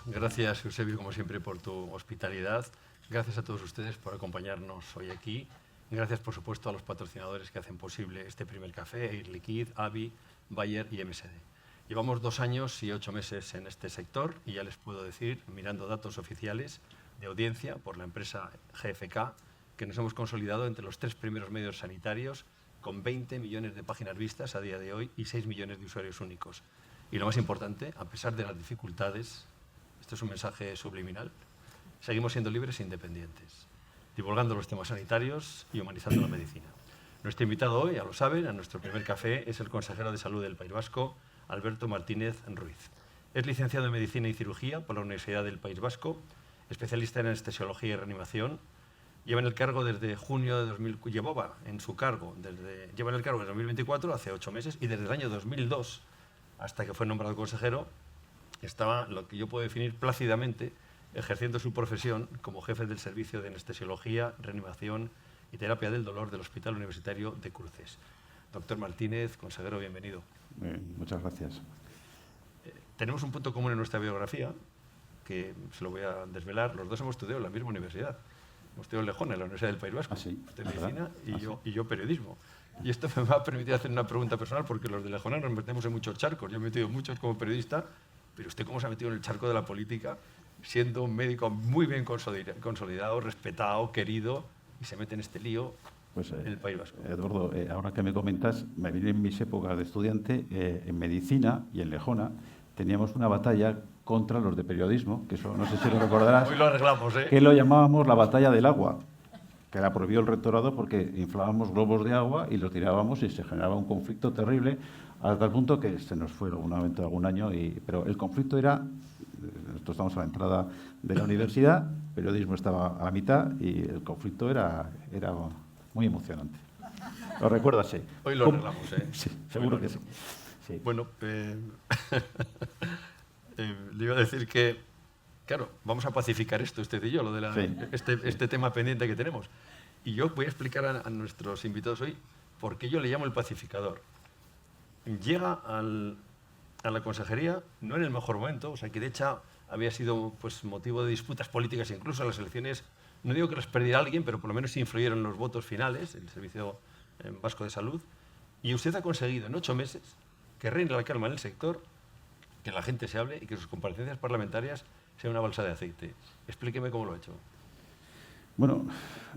Gracias, Eusebio, como siempre, por tu hospitalidad. Gracias a todos ustedes por acompañarnos hoy aquí. Gracias, por supuesto, a los patrocinadores que hacen posible este primer café, Air Liquide, AVI, Bayer y MSD. Llevamos 2 años y 8 meses en este sector y ya les puedo decir, mirando datos oficiales de audiencia por la empresa GfK, que nos hemos consolidado entre los 3 primeros medios sanitarios con 20 millones de páginas vistas a día de hoy y 6 millones de usuarios únicos. Y lo más importante, a pesar de las dificultades, esto es un mensaje subliminal, seguimos siendo libres e independientes, divulgando los temas sanitarios y humanizando la medicina. Nuestro invitado hoy, ya lo saben, a nuestro primer café es el consejero de Salud del País Vasco, Alberto Martínez Ruiz. Es licenciado en Medicina y Cirugía por la Universidad del País Vasco, especialista en anestesiología y reanimación. Lleva en el cargo desde junio de 2024, lleva en el cargo desde 2024, hace 8 meses, y desde el año 2002, hasta que fue nombrado consejero, estaba, lo que yo puedo definir plácidamente, ejerciendo su profesión como jefe del servicio de anestesiología, reanimación y terapia del dolor del Hospital Universitario de Cruces. Doctor Martínez, consejero, bienvenido. Muchas gracias. Tenemos un punto común en nuestra biografía, que se lo voy a desvelar. Los dos hemos estudiado en la misma universidad. Hemos estudiado en Lejona, en la Universidad del País Vasco. Sí, usted medicina y yo periodismo. Y esto me va a permitir hacer una pregunta personal, porque los de Lejona nos metemos en muchos charcos. Yo me he metido en muchos como periodista, pero ¿usted cómo se ha metido en el charco de la política, siendo un médico muy bien consolidado, respetado, querido, y se mete en este lío en el País Vasco? Eduardo, ahora que me comentas, me vine en mis épocas de estudiante, en medicina y en Lejona, teníamos una batalla contra los de periodismo, que eso no sé si lo recordarás. Hoy lo arreglamos, ¿eh? Que lo llamábamos la batalla del agua, que la prohibió el rectorado porque inflábamos globos de agua y los tirábamos y se generaba un conflicto terrible, hasta el punto que se nos fue algún año, pero el conflicto era, nosotros estamos a la entrada de la universidad, periodismo estaba a la mitad y el conflicto era muy emocionante. ¿Lo recuerdas? Sí. Hoy lo arreglamos, ¿eh? Sí, seguro que sí. Sí. Bueno, le iba a decir que, claro, vamos a pacificar esto, usted y yo, lo de sí. este tema pendiente que tenemos. Y yo voy a explicar a nuestros invitados hoy por qué yo le llamo el pacificador. Llega a la consejería no en el mejor momento, o sea, que de hecho había sido pues, motivo de disputas políticas, incluso en las elecciones. No digo que las perdiera alguien, pero por lo menos sí influyeron los votos finales, el Servicio Vasco de Salud. Y usted ha conseguido en 8 meses que reine la calma en el sector, que la gente se hable y que sus comparecencias parlamentarias sean una balsa de aceite. Explíqueme cómo lo ha hecho. Bueno,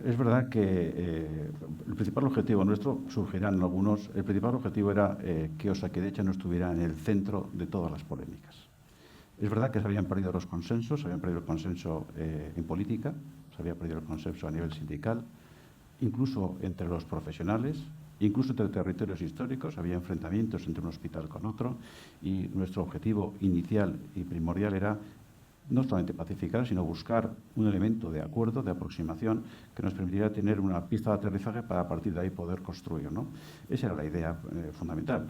es verdad que el principal objetivo nuestro, surgirán algunos, el principal objetivo era que Osakidetza no estuviera en el centro de todas las polémicas. Es verdad que se habían perdido los consensos, se habían perdido el consenso en política, se había perdido el consenso a nivel sindical, incluso entre los profesionales, incluso entre territorios históricos, había enfrentamientos entre un hospital con otro, y nuestro objetivo inicial y primordial era no solamente pacificar, sino buscar un elemento de acuerdo, de aproximación, que nos permitiera tener una pista de aterrizaje para a partir de ahí poder construir, ¿no? Esa era la idea fundamental.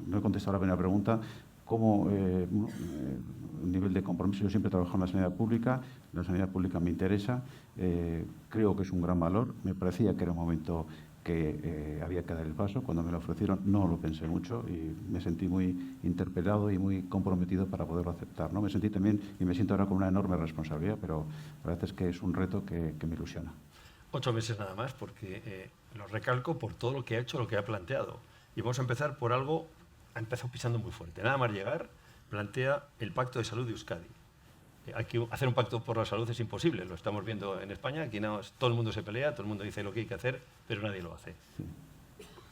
No he contestado la primera pregunta. ¿Cómo un nivel de compromiso? Yo siempre he trabajado en la sanidad pública me interesa, creo que es un gran valor. Me parecía que era un momento que había que dar el paso. Cuando me lo ofrecieron no lo pensé mucho y me sentí muy interpelado y muy comprometido para poderlo aceptar, ¿no? Me sentí también, y me siento ahora con una enorme responsabilidad, pero la verdad es que es un reto que me ilusiona. 8 meses nada más, porque lo recalco por todo lo que ha hecho, lo que ha planteado. Y vamos a empezar por algo, ha empezado pisando muy fuerte. Nada más llegar, plantea el Pacto de Salud de Euskadi. Aquí hacer un pacto por la salud es imposible, lo estamos viendo en España, aquí todo el mundo se pelea, todo el mundo dice lo que hay que hacer, pero nadie lo hace.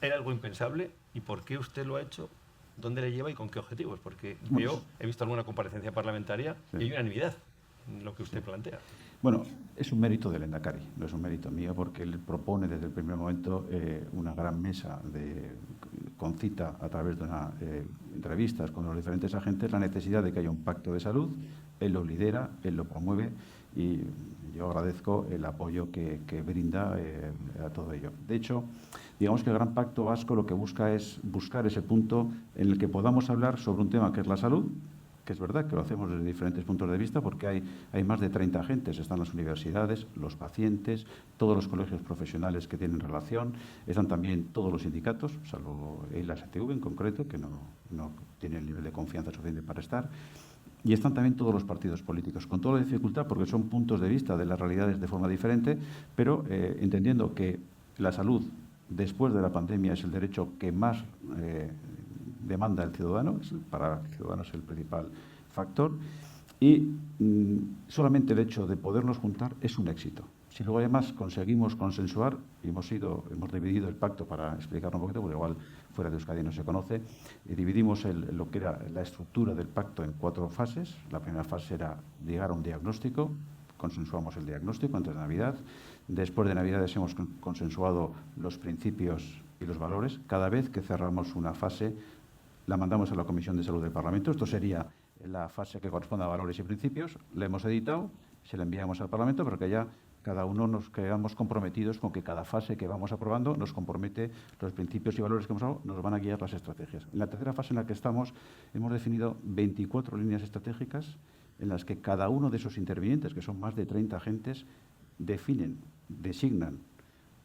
Era algo impensable, ¿y por qué usted lo ha hecho? ¿Dónde le lleva y con qué objetivos? Porque yo he visto alguna comparecencia parlamentaria y hay unanimidad en lo que usted plantea. Bueno, es un mérito del Lehendakari, no es un mérito mío, porque él propone desde el primer momento una gran mesa con cita a través de entrevistas con los diferentes agentes, la necesidad de que haya un pacto de salud. Él lo lidera, él lo promueve y yo agradezco el apoyo que brinda a todo ello. De hecho, digamos que el Gran Pacto Vasco lo que busca es buscar ese punto en el que podamos hablar sobre un tema que es la salud, que es verdad que lo hacemos desde diferentes puntos de vista porque hay más de 30 agentes, están las universidades, los pacientes, todos los colegios profesionales que tienen relación, están también todos los sindicatos, salvo la STV en concreto, que no tiene el nivel de confianza suficiente para estar. y están también todos los partidos políticos, con toda la dificultad, porque son puntos de vista de las realidades de forma diferente, pero entendiendo que la salud después de la pandemia es el derecho que más demanda el ciudadano, para el ciudadano es el principal factor, y solamente el hecho de podernos juntar es un éxito. Si luego además conseguimos consensuar, y hemos dividido el pacto para explicarlo un poquito, porque igual fuera de Euskadi no se conoce, y dividimos lo que era la estructura del pacto en 4 fases. La primera fase era llegar a un diagnóstico, consensuamos el diagnóstico antes de Navidad. Después de Navidades hemos consensuado los principios y los valores. Cada vez que cerramos una fase, la mandamos a la Comisión de Salud del Parlamento. Esto sería la fase que corresponde a valores y principios. La hemos editado, se la enviamos al Parlamento, pero que ya cada uno nos quedamos comprometidos con que cada fase que vamos aprobando nos compromete los principios y valores que hemos dado, nos van a guiar las estrategias. En la tercera fase en la que estamos, hemos definido 24 líneas estratégicas en las que cada uno de esos intervinientes, que son más de 30 agentes, designan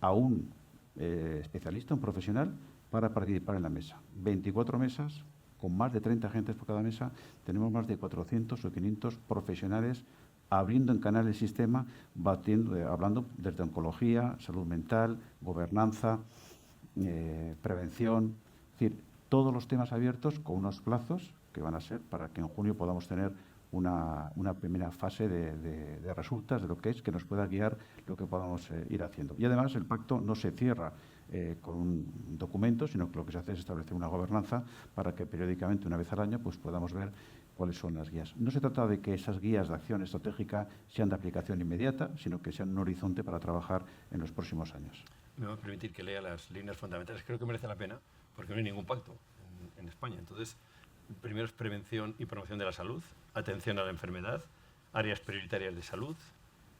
a un especialista, un profesional, para participar en la mesa. 24 mesas, con más de 30 agentes por cada mesa, tenemos más de 400 o 500 profesionales abriendo en canal el sistema, hablando desde oncología, salud mental, gobernanza, prevención, es decir, todos los temas abiertos con unos plazos que van a ser para que en junio podamos tener una primera fase de resultas de lo que es, que nos pueda guiar lo que podamos ir haciendo. Y además el pacto no se cierra con un documento, sino que lo que se hace es establecer una gobernanza para que periódicamente, una vez al año, pues podamos ver cuáles son las guías. No se trata de que esas guías de acción estratégica sean de aplicación inmediata, sino que sean un horizonte para trabajar en los próximos años. Me va a permitir que lea las líneas fundamentales. Creo que merece la pena, porque no hay ningún pacto en España. Entonces, primero es prevención y promoción de la salud, atención a la enfermedad, áreas prioritarias de salud,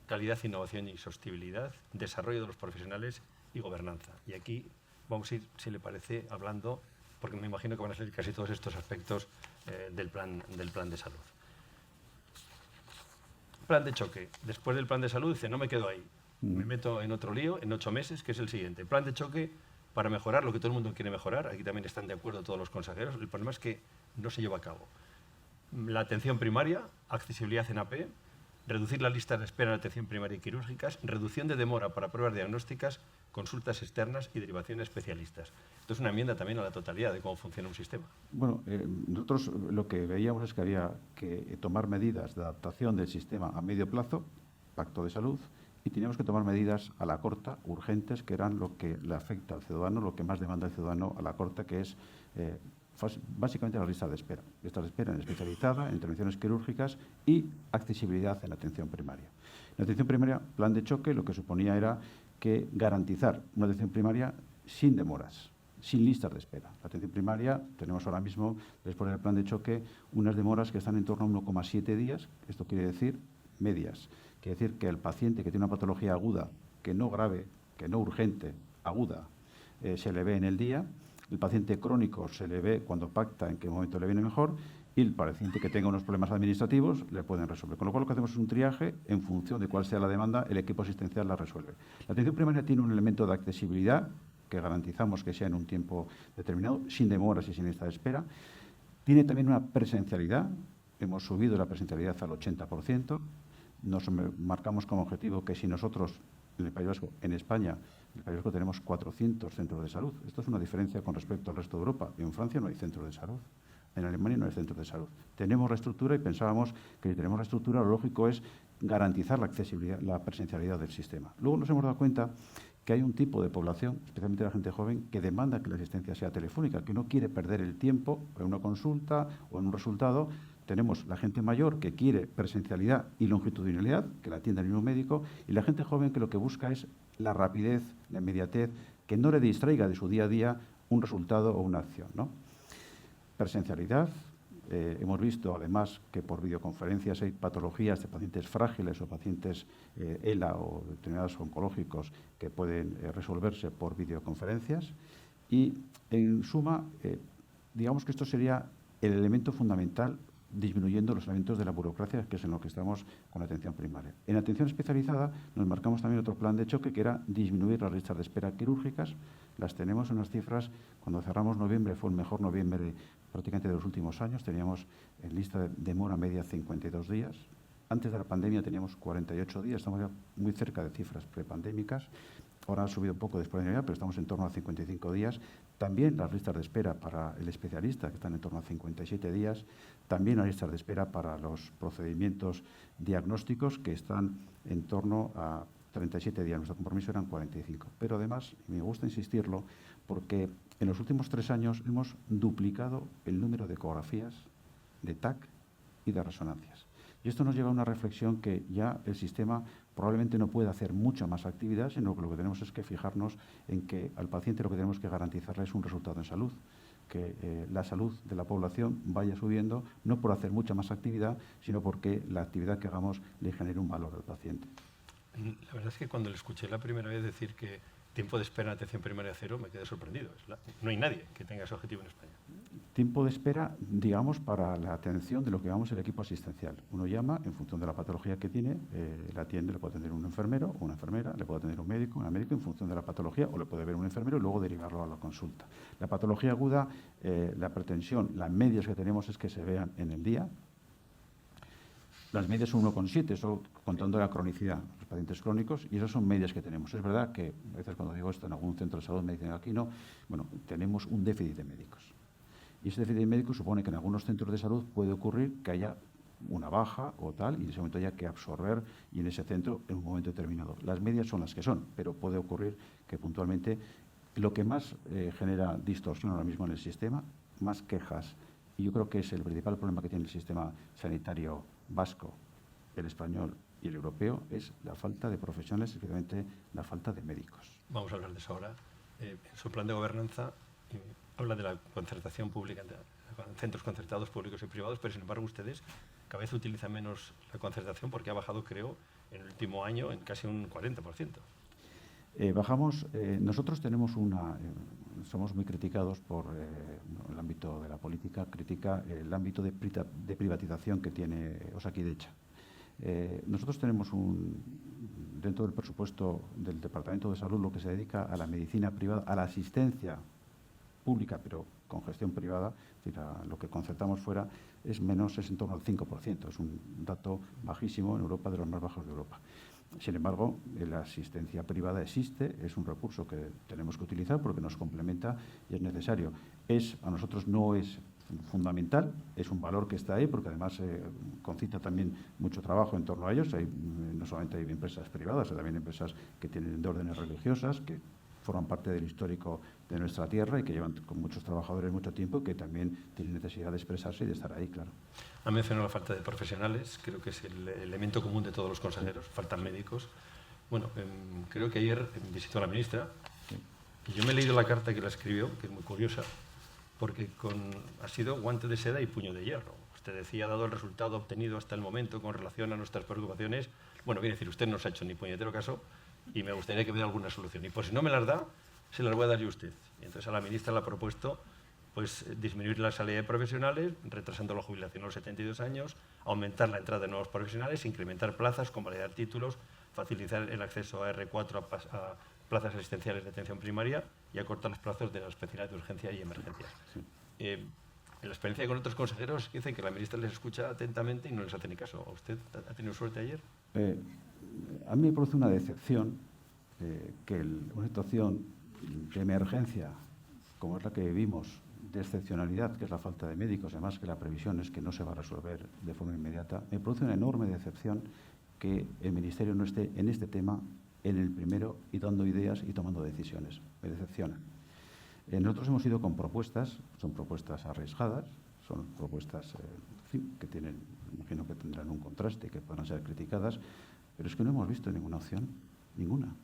calidad, innovación y sostenibilidad, desarrollo de los profesionales y gobernanza. Y aquí vamos a ir, si le parece, hablando, porque me imagino que van a ser casi todos estos aspectos del plan de salud. Plan de choque. Después del plan de salud dice, no me quedo ahí, me meto en otro lío en 8 meses, que es el siguiente. Plan de choque para mejorar lo que todo el mundo quiere mejorar. Aquí también están de acuerdo todos los consejeros. El problema es que no se lleva a cabo. La atención primaria, accesibilidad en AP, reducir la lista de espera en atención primaria y quirúrgicas, reducción de demora para pruebas diagnósticas, consultas externas y derivación de especialistas. Esto es una enmienda también a la totalidad de cómo funciona un sistema. Bueno, nosotros lo que veíamos es que había que tomar medidas de adaptación del sistema a medio plazo, pacto de salud, y teníamos que tomar medidas a la corta, urgentes, que eran lo que le afecta al ciudadano, lo que más demanda al ciudadano a la corta, que es básicamente la lista de espera. Listas de espera en especializada, en intervenciones quirúrgicas y accesibilidad en atención primaria. En atención primaria, plan de choque, lo que suponía era que garantizar una atención primaria sin demoras, sin listas de espera. La atención primaria, tenemos ahora mismo, después del plan de choque, unas demoras que están en torno a 1,7 días. Esto quiere decir medias. Quiere decir que el paciente que tiene una patología aguda, que no grave, que no urgente, aguda, se le ve en el día. El paciente crónico se le ve cuando pacta en qué momento le viene mejor, y el paciente que tenga unos problemas administrativos le pueden resolver. Con lo cual, lo que hacemos es un triaje en función de cuál sea la demanda, el equipo asistencial la resuelve. La atención primaria tiene un elemento de accesibilidad que garantizamos que sea en un tiempo determinado, sin demoras y sin lista de espera. Tiene también una presencialidad. Hemos subido la presencialidad al 80%. Nos marcamos como objetivo que si nosotros, en el País Vasco, en España, en el País Vasco tenemos 400 centros de salud. Esto es una diferencia con respecto al resto de Europa. En Francia no hay centros de salud. En Alemania no hay centros de salud. Tenemos la estructura y pensábamos que si tenemos la estructura, lo lógico es garantizar la accesibilidad, la presencialidad del sistema. Luego nos hemos dado cuenta que hay un tipo de población, especialmente la gente joven, que demanda que la asistencia sea telefónica, que no quiere perder el tiempo en una consulta o en un resultado. Tenemos la gente mayor que quiere presencialidad y longitudinalidad, que la atienda el mismo médico, y la gente joven que lo que busca es la rapidez, la inmediatez, que no le distraiga de su día a día un resultado o una acción, ¿no? Presencialidad. Hemos visto, además, que por videoconferencias hay patologías de pacientes frágiles o pacientes ELA o determinados oncológicos que pueden resolverse por videoconferencias. Y, en suma, digamos que esto sería el elemento fundamental disminuyendo los elementos de la burocracia, que es en lo que estamos con la atención primaria. En atención especializada nos marcamos también otro plan de choque, que era disminuir las listas de espera quirúrgicas. Las tenemos en unas cifras, cuando cerramos noviembre, fue el mejor noviembre prácticamente de los últimos años, teníamos en lista de demora media 52 días. Antes de la pandemia teníamos 48 días, estamos ya muy cerca de cifras prepandémicas. Ahora ha subido un poco después de Navidad, pero estamos en torno a 55 días. También las listas de espera para el especialista, que están en torno a 57 días. También las listas de espera para los procedimientos diagnósticos, que están en torno a 37 días. Nuestro compromiso eran 45. Pero además, y me gusta insistirlo, porque en los últimos 3 años hemos duplicado el número de ecografías, de TAC y de resonancias. Y esto nos lleva a una reflexión que ya el sistema probablemente no puede hacer mucha más actividad, sino que lo que tenemos es que fijarnos en que al paciente lo que tenemos que garantizarle es un resultado en salud, que la salud de la población vaya subiendo, no por hacer mucha más actividad, sino porque la actividad que hagamos le genere un valor al paciente. La verdad es que cuando le escuché la primera vez decir que tiempo de espera en atención primaria cero, me quedé sorprendido. No hay nadie que tenga ese objetivo en España. Tiempo de espera, digamos, para la atención de lo que llamamos el equipo asistencial. Uno llama, en función de la patología que tiene, le atiende, le puede atender un enfermero o una enfermera, le puede atender un médico, una médica, en función de la patología, o le puede ver un enfermero y luego derivarlo a la consulta. La patología aguda, la pretensión, las medias que tenemos es que se vean en el día. Las medias son 1,7, eso contando la cronicidad, los pacientes crónicos, y esas son medias que tenemos. Es verdad que, a veces cuando digo esto en algún centro de salud me dicen aquí no, bueno, tenemos un déficit de médicos. Y ese déficit de médicos supone que en algunos centros de salud puede ocurrir que haya una baja o tal, y en ese momento haya que absorber y en ese centro en un momento determinado. Las medias son las que son, pero puede ocurrir que puntualmente lo que más genera distorsión ahora mismo en el sistema, más quejas, y yo creo que es el principal problema que tiene el sistema sanitario vasco, el español y el europeo, es la falta de profesionales, especialmente la falta de médicos. Vamos a hablar de eso ahora. En su plan de gobernanza habla de la concertación pública, centros concertados públicos y privados, pero sin embargo ustedes cada vez utilizan menos la concertación porque ha bajado, creo, en el último año en casi un 40%. Bajamos, nosotros tenemos somos muy criticados por el ámbito de la política, critica el ámbito de privatización que tiene Osakidetza. Nosotros tenemos dentro del presupuesto del Departamento de Salud lo que se dedica a la medicina privada, a la asistencia pública, pero con gestión privada, es decir, lo que concertamos fuera es en torno al 5%, es un dato bajísimo en Europa, de los más bajos de Europa. Sin embargo, la asistencia privada existe, es un recurso que tenemos que utilizar porque nos complementa y es necesario. A nosotros no es fundamental, es un valor que está ahí porque además concita también mucho trabajo en torno a ellos. No solamente hay empresas privadas, hay también empresas que tienen de órdenes religiosas, que forman parte del histórico de nuestra tierra y que llevan con muchos trabajadores mucho tiempo y que también tienen necesidad de expresarse y de estar ahí, claro. Ha mencionado la falta de profesionales, creo que es el elemento común de todos los consejeros, faltan médicos. Bueno, creo que ayer visitó a la ministra y yo me he leído la carta que la escribió, que es muy curiosa, porque ha sido guante de seda y puño de hierro. Usted decía, dado el resultado obtenido hasta el momento con relación a nuestras preocupaciones, bueno, viene a decir, usted no se ha hecho ni puñetero caso y me gustaría que me dé alguna solución. Y por si no me las da, se las voy a dar yo a usted. Y entonces a la ministra le ha propuesto pues, disminuir la salida de profesionales, retrasando la jubilación a los 72 años, aumentar la entrada de nuevos profesionales, incrementar plazas, convalidar títulos, facilitar el acceso a R4 a plazas asistenciales de atención primaria y acortar los plazos de las especialidades de urgencia y emergencias. Sí. En la experiencia con otros consejeros dicen que la ministra les escucha atentamente y no les hace ni caso. ¿Usted ha tenido suerte ayer? A mí me produce una decepción que una situación de emergencia como es la que vivimos, de excepcionalidad, que es la falta de médicos, además que la previsión es que no se va a resolver de forma inmediata, me produce una enorme decepción que el Ministerio no esté en este tema en el primero y dando ideas y tomando decisiones. Me decepciona. Nosotros hemos ido con propuestas, son propuestas arriesgadas, son propuestas que tienen, imagino que tendrán un contraste, que podrán ser criticadas, pero es que no hemos visto ninguna opción, ninguna.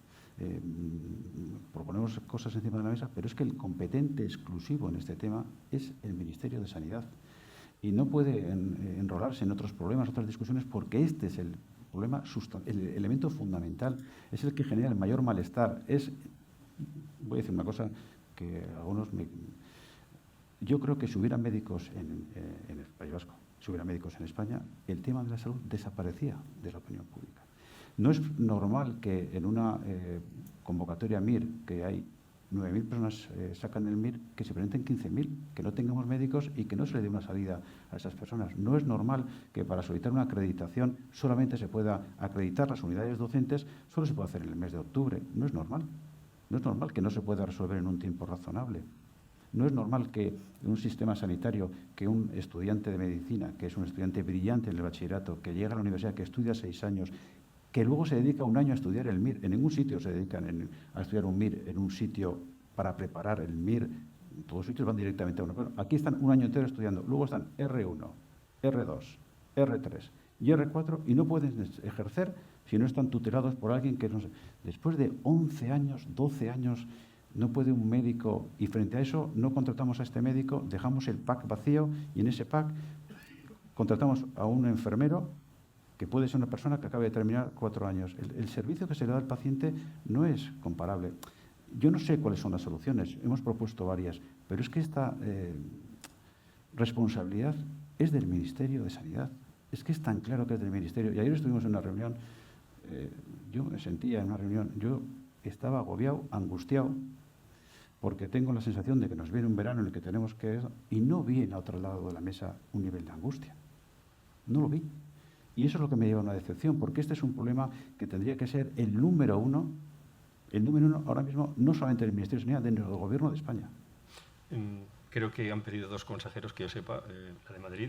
Proponemos cosas encima de la mesa, pero es que el competente exclusivo en este tema es el Ministerio de Sanidad y no puede enrolarse en otros problemas, otras discusiones, porque este es el problema, el elemento fundamental, es el que genera el mayor malestar. Voy a decir una cosa que algunos yo creo que si hubiera médicos en el País Vasco, si hubiera médicos en España, el tema de la salud desaparecía de la opinión pública. No es normal que en una convocatoria MIR, que hay 9.000 personas sacan el MIR, que se presenten 15.000, que no tengamos médicos y que no se le dé una salida a esas personas. No es normal que para solicitar una acreditación solamente se pueda acreditar las unidades docentes, solo se puede hacer en el mes de octubre. No es normal. No es normal que no se pueda resolver en un tiempo razonable. No es normal que en un sistema sanitario, que un estudiante de medicina, que es un estudiante brillante en el bachillerato, que llega a la universidad, que estudia 6 años, que luego se dedica un año a estudiar el MIR. En ningún sitio se dedican a estudiar un MIR, en un sitio para preparar el MIR. Todos los sitios van directamente a uno. Pero aquí están un año entero estudiando. Luego están R1, R2, R3 y R4 y no pueden ejercer si no están tutelados por alguien que no sé. Después de 11 años, 12 años, no puede un médico, y frente a eso no contratamos a este médico, dejamos el PAC vacío y en ese PAC contratamos a un enfermero que puede ser una persona que acabe de terminar 4 años. El servicio que se le da al paciente no es comparable. Yo no sé cuáles son las soluciones, hemos propuesto varias, pero es que esta responsabilidad es del Ministerio de Sanidad. Es que es tan claro que es del Ministerio. Y ayer estuvimos en una reunión, yo me sentía en una reunión, yo estaba agobiado, angustiado, porque tengo la sensación de que nos viene un verano en el que tenemos que... Y no vi en otro lado de la mesa un nivel de angustia. No lo vi. Y eso es lo que me lleva a una decepción, porque este es un problema que tendría que ser el número uno ahora mismo, no solamente del Ministerio de Sanidad, del Gobierno de España. Creo que han pedido 2 consejeros, que yo sepa, la de Madrid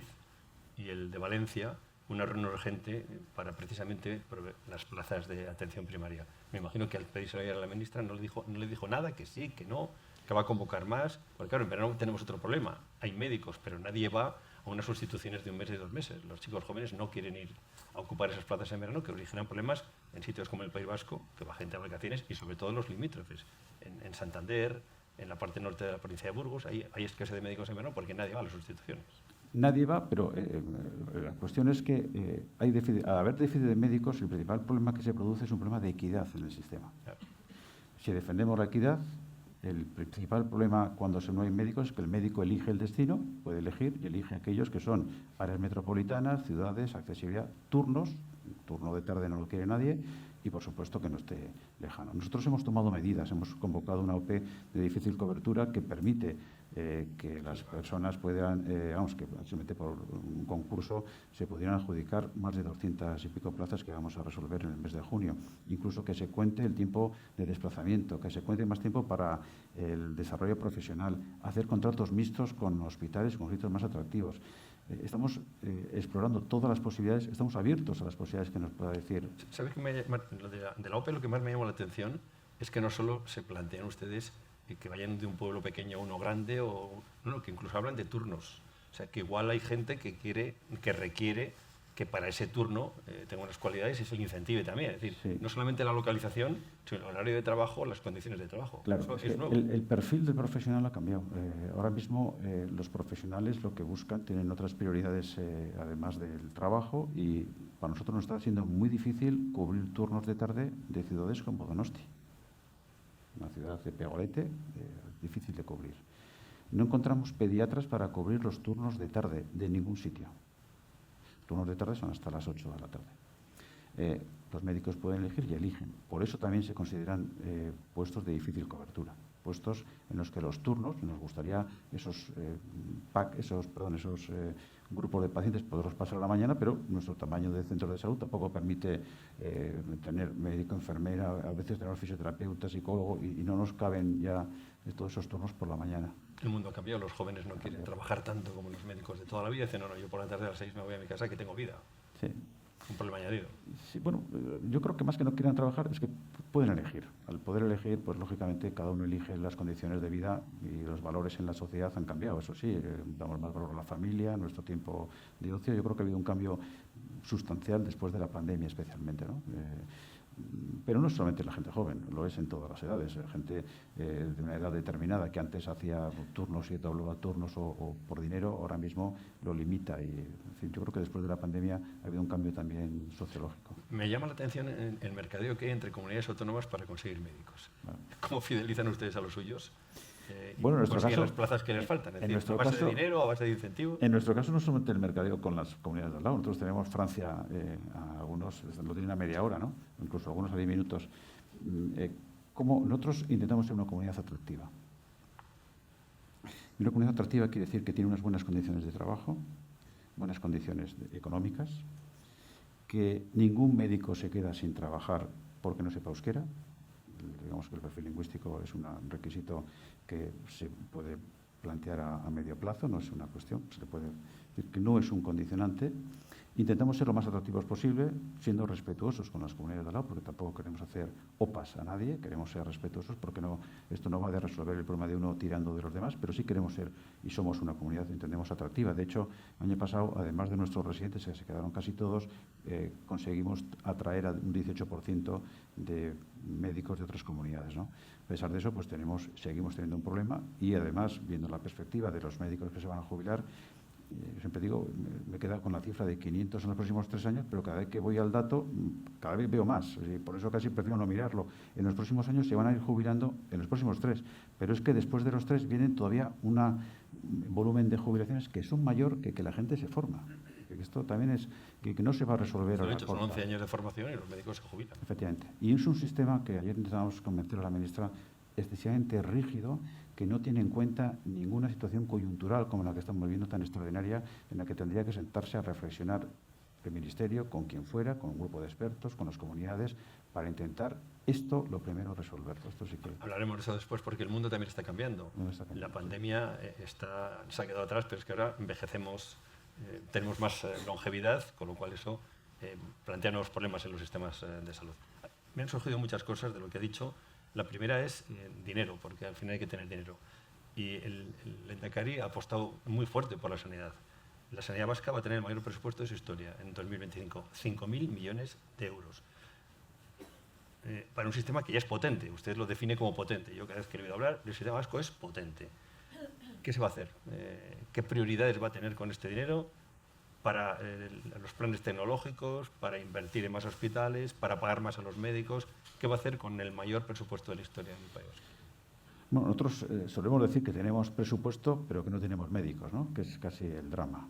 y el de Valencia, una reunión urgente para precisamente las plazas de atención primaria. Me imagino que al pedirse a la ministra no le dijo nada, que sí, que no, que va a convocar más. Porque claro, en verano tenemos otro problema. Hay médicos, pero nadie va a unas sustituciones de 1 mes y 2 meses. Los chicos jóvenes no quieren ir a ocupar esas plazas en verano, que originan problemas en sitios como el País Vasco, que va gente a vacaciones, y sobre todo en los limítrofes. En Santander, en la parte norte de la provincia de Burgos, hay escasez de médicos en verano porque nadie va a las sustituciones. Nadie va, pero la cuestión es que al haber déficit de médicos, el principal problema que se produce es un problema de equidad en el sistema. Claro. Si defendemos la equidad, el principal problema cuando no hay médicos es que el médico elige el destino, puede elegir y elige aquellos que son áreas metropolitanas, ciudades, accesibilidad, turnos, turno de tarde no lo quiere nadie, y por supuesto que no esté lejano. Nosotros hemos tomado medidas, hemos convocado una OPE de difícil cobertura que permite que las personas puedan, que se mete por un concurso, se pudieran adjudicar más de 200 y pico plazas que vamos a resolver en el mes de junio. Incluso que se cuente el tiempo de desplazamiento, que se cuente más tiempo para el desarrollo profesional, hacer contratos mixtos con hospitales con sitios más atractivos. Estamos explorando todas las posibilidades, estamos abiertos a las posibilidades que nos pueda decir. ¿Sabes qué de la OPE lo que más me llamó la atención es que no solo se plantean ustedes que vayan de un pueblo pequeño a uno grande, que incluso hablan de turnos? O sea, que igual hay gente que requiere que para ese turno tenga unas cualidades y se le incentive también. Es decir, sí, no solamente la localización, sino el horario de trabajo, las condiciones de trabajo. Claro, es nuevo. El perfil del profesional ha cambiado. Ahora mismo los profesionales lo que buscan, tienen otras prioridades además del trabajo, y para nosotros nos está siendo muy difícil cubrir turnos de tarde de ciudades como Donosti. Una ciudad de Pegolete, difícil de cubrir. No encontramos pediatras para cubrir los turnos de tarde de ningún sitio. Turnos de tarde son hasta las 8 de la tarde. Los médicos pueden elegir y eligen. Por eso también se consideran puestos de difícil cobertura. Puestos en los que los turnos, nos gustaría esos grupos de pacientes poderlos pasar a la mañana, pero nuestro tamaño de centro de salud tampoco permite tener médico, enfermera, a veces tenemos fisioterapeuta, psicólogo, y no nos caben ya todos esos turnos por la mañana. El mundo ha cambiado, los jóvenes no quieren trabajar tanto como los médicos de toda la vida. Dicen, no, yo por la tarde a las 6 me voy a mi casa que tengo vida. Sí. Un problema añadido. Sí, bueno, yo creo que más que no quieran trabajar es que pueden elegir. Al poder elegir, pues lógicamente cada uno elige las condiciones de vida, y los valores en la sociedad han cambiado. Eso sí, damos más valor a la familia, a nuestro tiempo de ocio. Yo creo que ha habido un cambio sustancial después de la pandemia especialmente, ¿no? Pero no es solamente la gente joven, lo es en todas las edades. Gente de una edad determinada que antes hacía turnos y doblaba turnos o por dinero, ahora mismo lo limita. Y en fin, yo creo que después de la pandemia ha habido un cambio también sociológico. Me llama la atención el mercadeo que hay entre comunidades autónomas para conseguir médicos. Bueno. ¿Cómo fidelizan ustedes a los suyos? Bueno, en nuestro consiguen caso, las plazas que les faltan. Es en decir, nuestro a base caso, de dinero, a base de incentivos. En nuestro caso no solamente el mercadeo con las comunidades de al lado, nosotros tenemos Francia, algunos lo tienen a media hora, ¿no? Incluso algunos a 10 minutos. Como nosotros intentamos ser una comunidad atractiva. Y una comunidad atractiva quiere decir que tiene unas buenas condiciones de trabajo, buenas condiciones económicas, que ningún médico se queda sin trabajar porque no sepa euskera. Digamos que el perfil lingüístico es un requisito que se puede plantear a medio plazo, no es una cuestión, se le puede decir que no es un condicionante. Intentamos ser lo más atractivos posible, siendo respetuosos con las comunidades de al lado, porque tampoco queremos hacer opas a nadie, queremos ser respetuosos, porque esto no va a resolver el problema de uno tirando de los demás, pero sí queremos ser y somos una comunidad, entendemos, atractiva. De hecho, el año pasado, además de nuestros residentes, que se quedaron casi todos, conseguimos atraer a un 18% de médicos de otras comunidades, ¿no? A pesar de eso, pues seguimos teniendo un problema y además, viendo la perspectiva de los médicos que se van a jubilar, siempre digo, me queda con la cifra de 500 en los próximos 3 años, pero cada vez que voy al dato, cada vez veo más. Por eso casi prefiero no mirarlo. En los próximos años se van a ir jubilando en los próximos 3, pero es que después de los 3 vienen todavía un volumen de jubilaciones que son mayor que la gente se forma. Esto también es que no se va a resolver a la corta. Son 11 años de formación y los médicos se jubilan. Efectivamente. Y es un sistema que ayer intentábamos convencer a la ministra excesivamente rígido, que no tiene en cuenta ninguna situación coyuntural como la que estamos viviendo, tan extraordinaria, en la que tendría que sentarse a reflexionar el Ministerio, con quien fuera, con un grupo de expertos, con las comunidades, para intentar esto lo primero resolverlo. Esto sí que... Hablaremos de eso después, porque el mundo también está cambiando. La pandemia se ha quedado atrás, pero es que ahora envejecemos, tenemos más longevidad, con lo cual eso plantea nuevos problemas en los sistemas de salud. Me han surgido muchas cosas de lo que ha dicho. La primera es dinero, porque al final hay que tener dinero. Y el Lehendakari ha apostado muy fuerte por la sanidad. La sanidad vasca va a tener el mayor presupuesto de su historia en 2025, 5.000 millones de euros. Para un sistema que ya es potente, usted lo define como potente. Yo cada vez que he oído hablar, el sistema vasco es potente. ¿Qué se va a hacer? ¿Qué prioridades va a tener con este dinero para los planes tecnológicos, para invertir en más hospitales, para pagar más a los médicos? ¿Qué va a hacer con el mayor presupuesto de la historia del país? Bueno, nosotros solemos decir que tenemos presupuesto, pero que no tenemos médicos, ¿no? Que es casi el drama.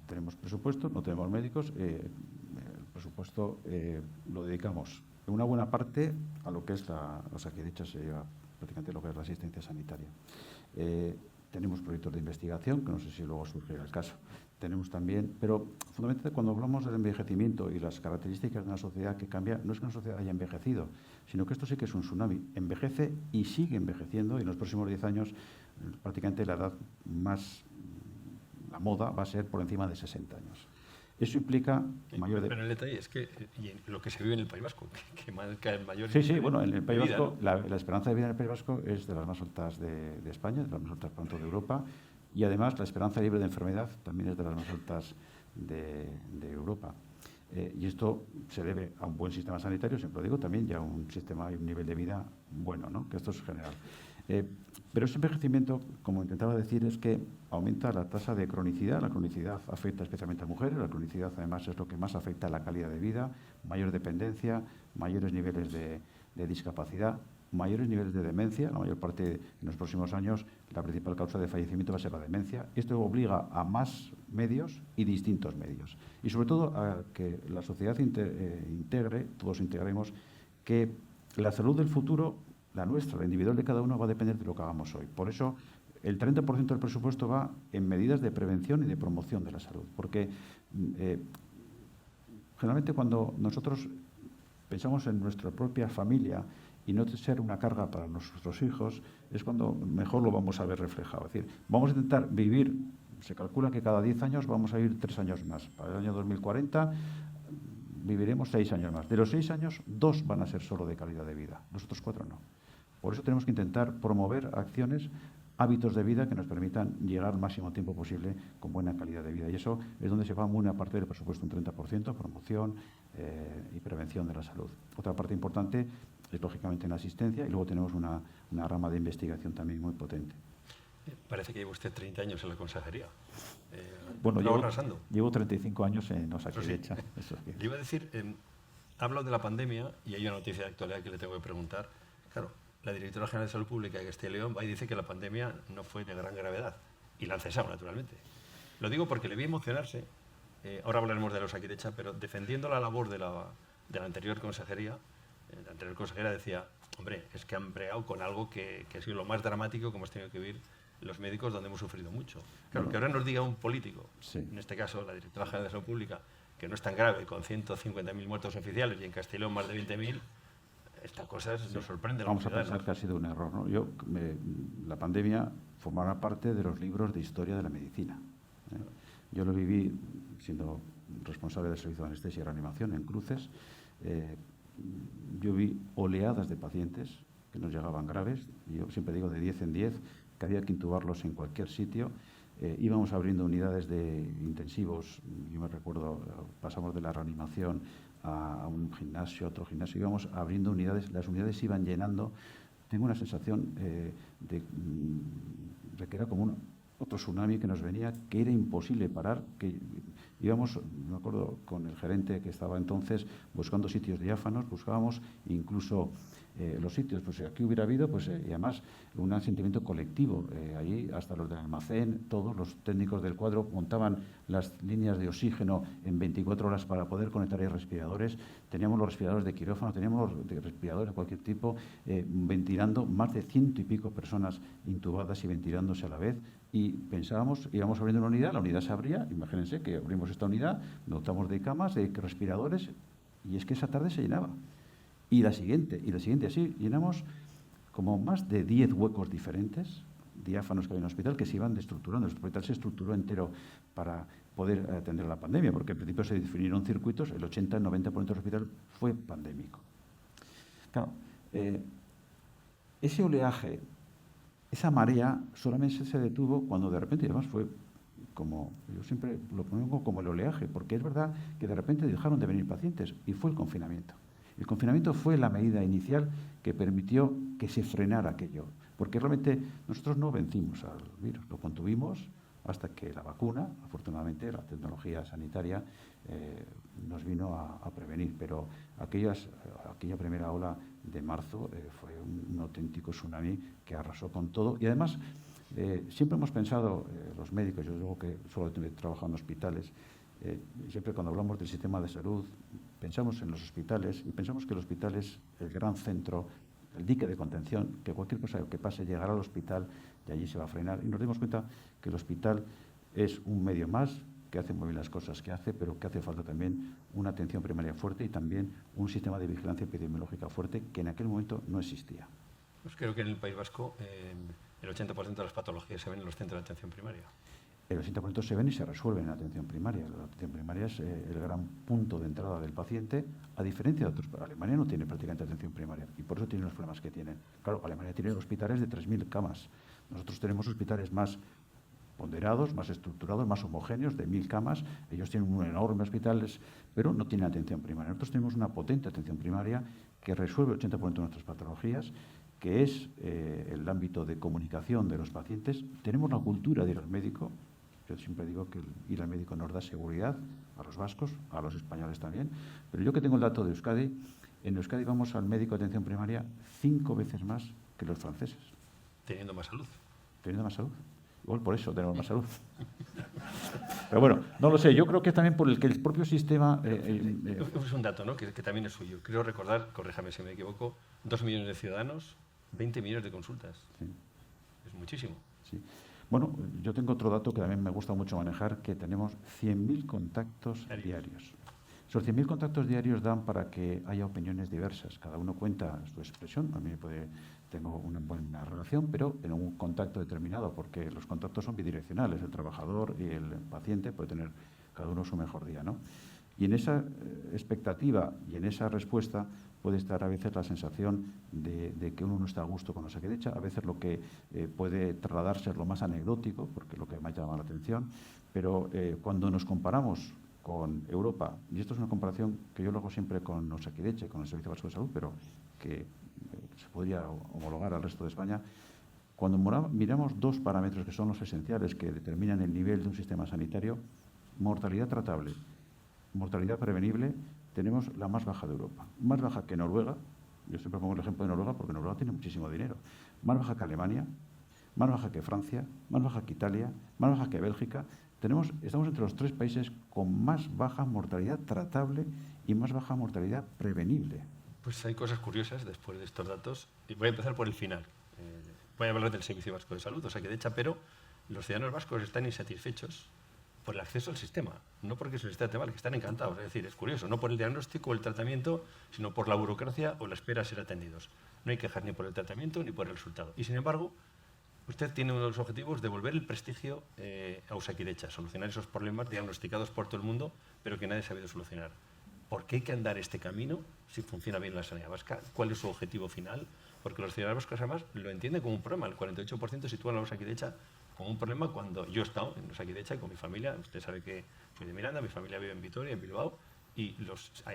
Tenemos presupuesto, no tenemos médicos. El presupuesto lo dedicamos en una buena parte a lo que es que de hecho se lleva prácticamente lo que es la asistencia sanitaria. Tenemos proyectos de investigación, que no sé si luego surgirá el caso. Tenemos también, pero fundamentalmente cuando hablamos del envejecimiento y las características de una sociedad que cambia, no es que una sociedad haya envejecido, sino que esto sí que es un tsunami. Envejece y sigue envejeciendo, y en los próximos 10 años prácticamente la moda va a ser por encima de 60 años. Eso implica mayor... Pero el detalle es que lo que se vive en el País Vasco, que marca el mayor... Sí, bueno, en el País vida, Vasco, ¿no? la esperanza de vida en el País Vasco es de las más altas de España, de las más altas por tanto de Europa, y además la esperanza libre de enfermedad también es de las más altas de Europa. Y esto se debe a un buen sistema sanitario, siempre lo digo, también ya un sistema y un nivel de vida bueno, ¿no? Que esto es general. Pero ese envejecimiento, como intentaba decir, es que aumenta la tasa de cronicidad. La cronicidad afecta especialmente a mujeres. La cronicidad, además, es lo que más afecta a la calidad de vida, mayor dependencia, mayores niveles de discapacidad, mayores niveles de demencia. La mayor parte, en los próximos años, la principal causa de fallecimiento va a ser la demencia. Esto obliga a más medios y distintos medios. Y, sobre todo, a que la sociedad integre, todos integremos, que la salud del futuro, la nuestra, la individual de cada uno, va a depender de lo que hagamos hoy. Por eso, el 30% del presupuesto va en medidas de prevención y de promoción de la salud. Porque generalmente cuando nosotros pensamos en nuestra propia familia y no ser una carga para nuestros hijos, es cuando mejor lo vamos a ver reflejado. Es decir, vamos a intentar vivir, se calcula que cada 10 años vamos a vivir 3 años más. Para el año 2040 viviremos 6 años más. De los 6 años, 2 van a ser solo de calidad de vida, los otros 4 no. Por eso tenemos que intentar promover acciones, hábitos de vida que nos permitan llegar al máximo tiempo posible con buena calidad de vida. Y eso es donde se va una parte del presupuesto, un 30%, promoción y prevención de la salud. Otra parte importante es, lógicamente, en la asistencia, y luego tenemos una rama de investigación también muy potente. Parece que lleva usted 30 años en la consejería. Bueno, arrasando. Llevo 35 años en Osakidecha. Sí. Le iba a decir, hablo de la pandemia y hay una noticia de actualidad que le tengo que preguntar. Claro, la directora general de Salud Pública de Castilla y León va y dice que la pandemia no fue de gran gravedad. Y la han cesado, naturalmente. Lo digo porque le vi emocionarse. Ahora hablaremos de los Osakidecha, pero defendiendo la labor de la anterior consejería, la anterior consejera decía, hombre, es que han bregado con algo que ha sido lo más dramático que hemos tenido que vivir los médicos, donde hemos sufrido mucho. Claro, que ahora nos diga un político, sí, en este caso la directora general de Salud Pública, que no es tan grave, con 150.000 muertos oficiales y en Castilla y León más de 20.000, estas cosas nos sorprenden. Vamos a pensar que ha sido un error, ¿no? La pandemia formará parte de los libros de historia de la medicina. Yo lo viví siendo responsable del servicio de anestesia y reanimación en Cruces. Yo vi oleadas de pacientes que nos llegaban graves, y yo siempre digo de 10 en 10, que había que intubarlos en cualquier sitio. Íbamos abriendo unidades de intensivos, yo me recuerdo, pasamos de la reanimación a un gimnasio, otro gimnasio, íbamos abriendo unidades, las unidades se iban llenando. Tengo una sensación de que era como otro tsunami que nos venía, que era imposible parar, que íbamos, me acuerdo, con el gerente que estaba entonces buscando sitios diáfanos, buscábamos incluso los sitios, pues aquí hubiera habido, pues y además un sentimiento colectivo, allí hasta los del almacén, todos los técnicos del cuadro montaban las líneas de oxígeno en 24 horas para poder conectar ahí respiradores, teníamos los respiradores de quirófano, teníamos los de respiradores de cualquier tipo, ventilando, más de 100 y pico personas intubadas y ventilándose a la vez, y pensábamos, íbamos abriendo una unidad, la unidad se abría, imagínense que abrimos esta unidad, dotamos de camas, de respiradores, y es que esa tarde se llenaba. Y la siguiente, así llenamos como más de 10 huecos diferentes, diáfanos que había en el hospital, que se iban destructurando. El hospital se estructuró entero para poder atender la pandemia, porque al principio se definieron circuitos, el 80-90% del hospital fue pandémico. Claro, ese oleaje, esa marea, solamente se detuvo cuando de repente, y además fue como, yo siempre lo pongo como el oleaje, porque es verdad que de repente dejaron de venir pacientes, y fue el confinamiento. El confinamiento fue la medida inicial que permitió que se frenara aquello, porque realmente nosotros no vencimos al virus, lo contuvimos hasta que la vacuna, afortunadamente la tecnología sanitaria nos vino a prevenir, pero aquella primera ola de marzo fue un auténtico tsunami que arrasó con todo, y además siempre hemos pensado, los médicos, yo digo que solo he trabajado en hospitales, siempre cuando hablamos del sistema de salud, pensamos en los hospitales y pensamos que el hospital es el gran centro, el dique de contención, que cualquier cosa que pase llegará al hospital y allí se va a frenar. Y nos dimos cuenta que el hospital es un medio más, que hace muy bien las cosas que hace, pero que hace falta también una atención primaria fuerte y también un sistema de vigilancia epidemiológica fuerte que en aquel momento no existía. Pues creo que en el País Vasco el 80% de las patologías se ven en los centros de atención primaria. El 80% se ven y se resuelven en atención primaria. La atención primaria es el gran punto de entrada del paciente, a diferencia de otros. Alemania no tiene prácticamente atención primaria y por eso tiene los problemas que tiene. Claro, Alemania tiene hospitales de 3.000 camas. Nosotros tenemos hospitales más ponderados, más estructurados, más homogéneos, de 1.000 camas. Ellos tienen un enorme hospitales, pero no tienen atención primaria. Nosotros tenemos una potente atención primaria que resuelve el 80% de nuestras patologías, que es el ámbito de comunicación de los pacientes. Tenemos la cultura de ir al médico. Yo siempre digo que ir al médico nos da seguridad a los vascos, a los españoles también. Pero yo que tengo el dato de Euskadi, en Euskadi vamos al médico de atención primaria 5 veces más que los franceses. Teniendo más salud. Teniendo más salud. Igual por eso tenemos más salud. Pero bueno, no lo sé. Yo creo que es también por el que el propio sistema... Es un dato, ¿no? que también es suyo. Creo recordar, corríjame si me equivoco, 2 millones de ciudadanos, 20 millones de consultas. Sí. Es muchísimo. Sí. Bueno, yo tengo otro dato que también me gusta mucho manejar, que tenemos 100.000 contactos diarios. Esos 100.000 contactos diarios dan para que haya opiniones diversas. Cada uno cuenta su expresión. A mí tengo una buena relación, pero en un contacto determinado, porque los contactos son bidireccionales. El trabajador y el paciente puede tener cada uno su mejor día, ¿no? Y en esa expectativa y en esa respuesta puede estar a veces la sensación de que uno no está a gusto con Osakidecha, a veces lo que puede trasladarse es lo más anecdótico, porque es lo que más llama la atención, pero cuando nos comparamos con Europa, y esto es una comparación que yo lo hago siempre con Osakidecha y con el Servicio Vasco de Salud, pero que se podría homologar al resto de España, cuando miramos 2 parámetros que son los esenciales que determinan el nivel de un sistema sanitario, mortalidad tratable, mortalidad prevenible, tenemos la más baja de Europa. Más baja que Noruega, Yo siempre pongo el ejemplo de Noruega porque Noruega tiene muchísimo dinero. Más baja que Alemania, más baja que Francia, más baja que Italia, más baja que Bélgica. Estamos entre los 3 países con más baja mortalidad tratable y más baja mortalidad prevenible. Pues hay cosas curiosas después de estos datos. Y voy a empezar por el final. Voy a hablar del Servicio Vasco de Salud, Osakidecha, pero los ciudadanos vascos están insatisfechos por el acceso al sistema, no porque se les trate mal, que están encantados. Es decir, es curioso, no por el diagnóstico o el tratamiento, sino por la burocracia o la espera a ser atendidos. No hay quejas ni por el tratamiento ni por el resultado. Y sin embargo, usted tiene uno de los objetivos: devolver el prestigio a Osakidecha, solucionar esos problemas diagnosticados por todo el mundo, pero que nadie ha sabido solucionar. ¿Por qué hay que andar este camino si funciona bien la sanidad vasca? ¿Cuál es su objetivo final? Porque los ciudadanos vascos además lo entienden como un problema. El 48% sitúan a Osakidecha como un problema cuando yo he estado en Osakidecha con mi familia. Usted sabe que soy de Miranda, mi familia vive en Vitoria, en Bilbao, y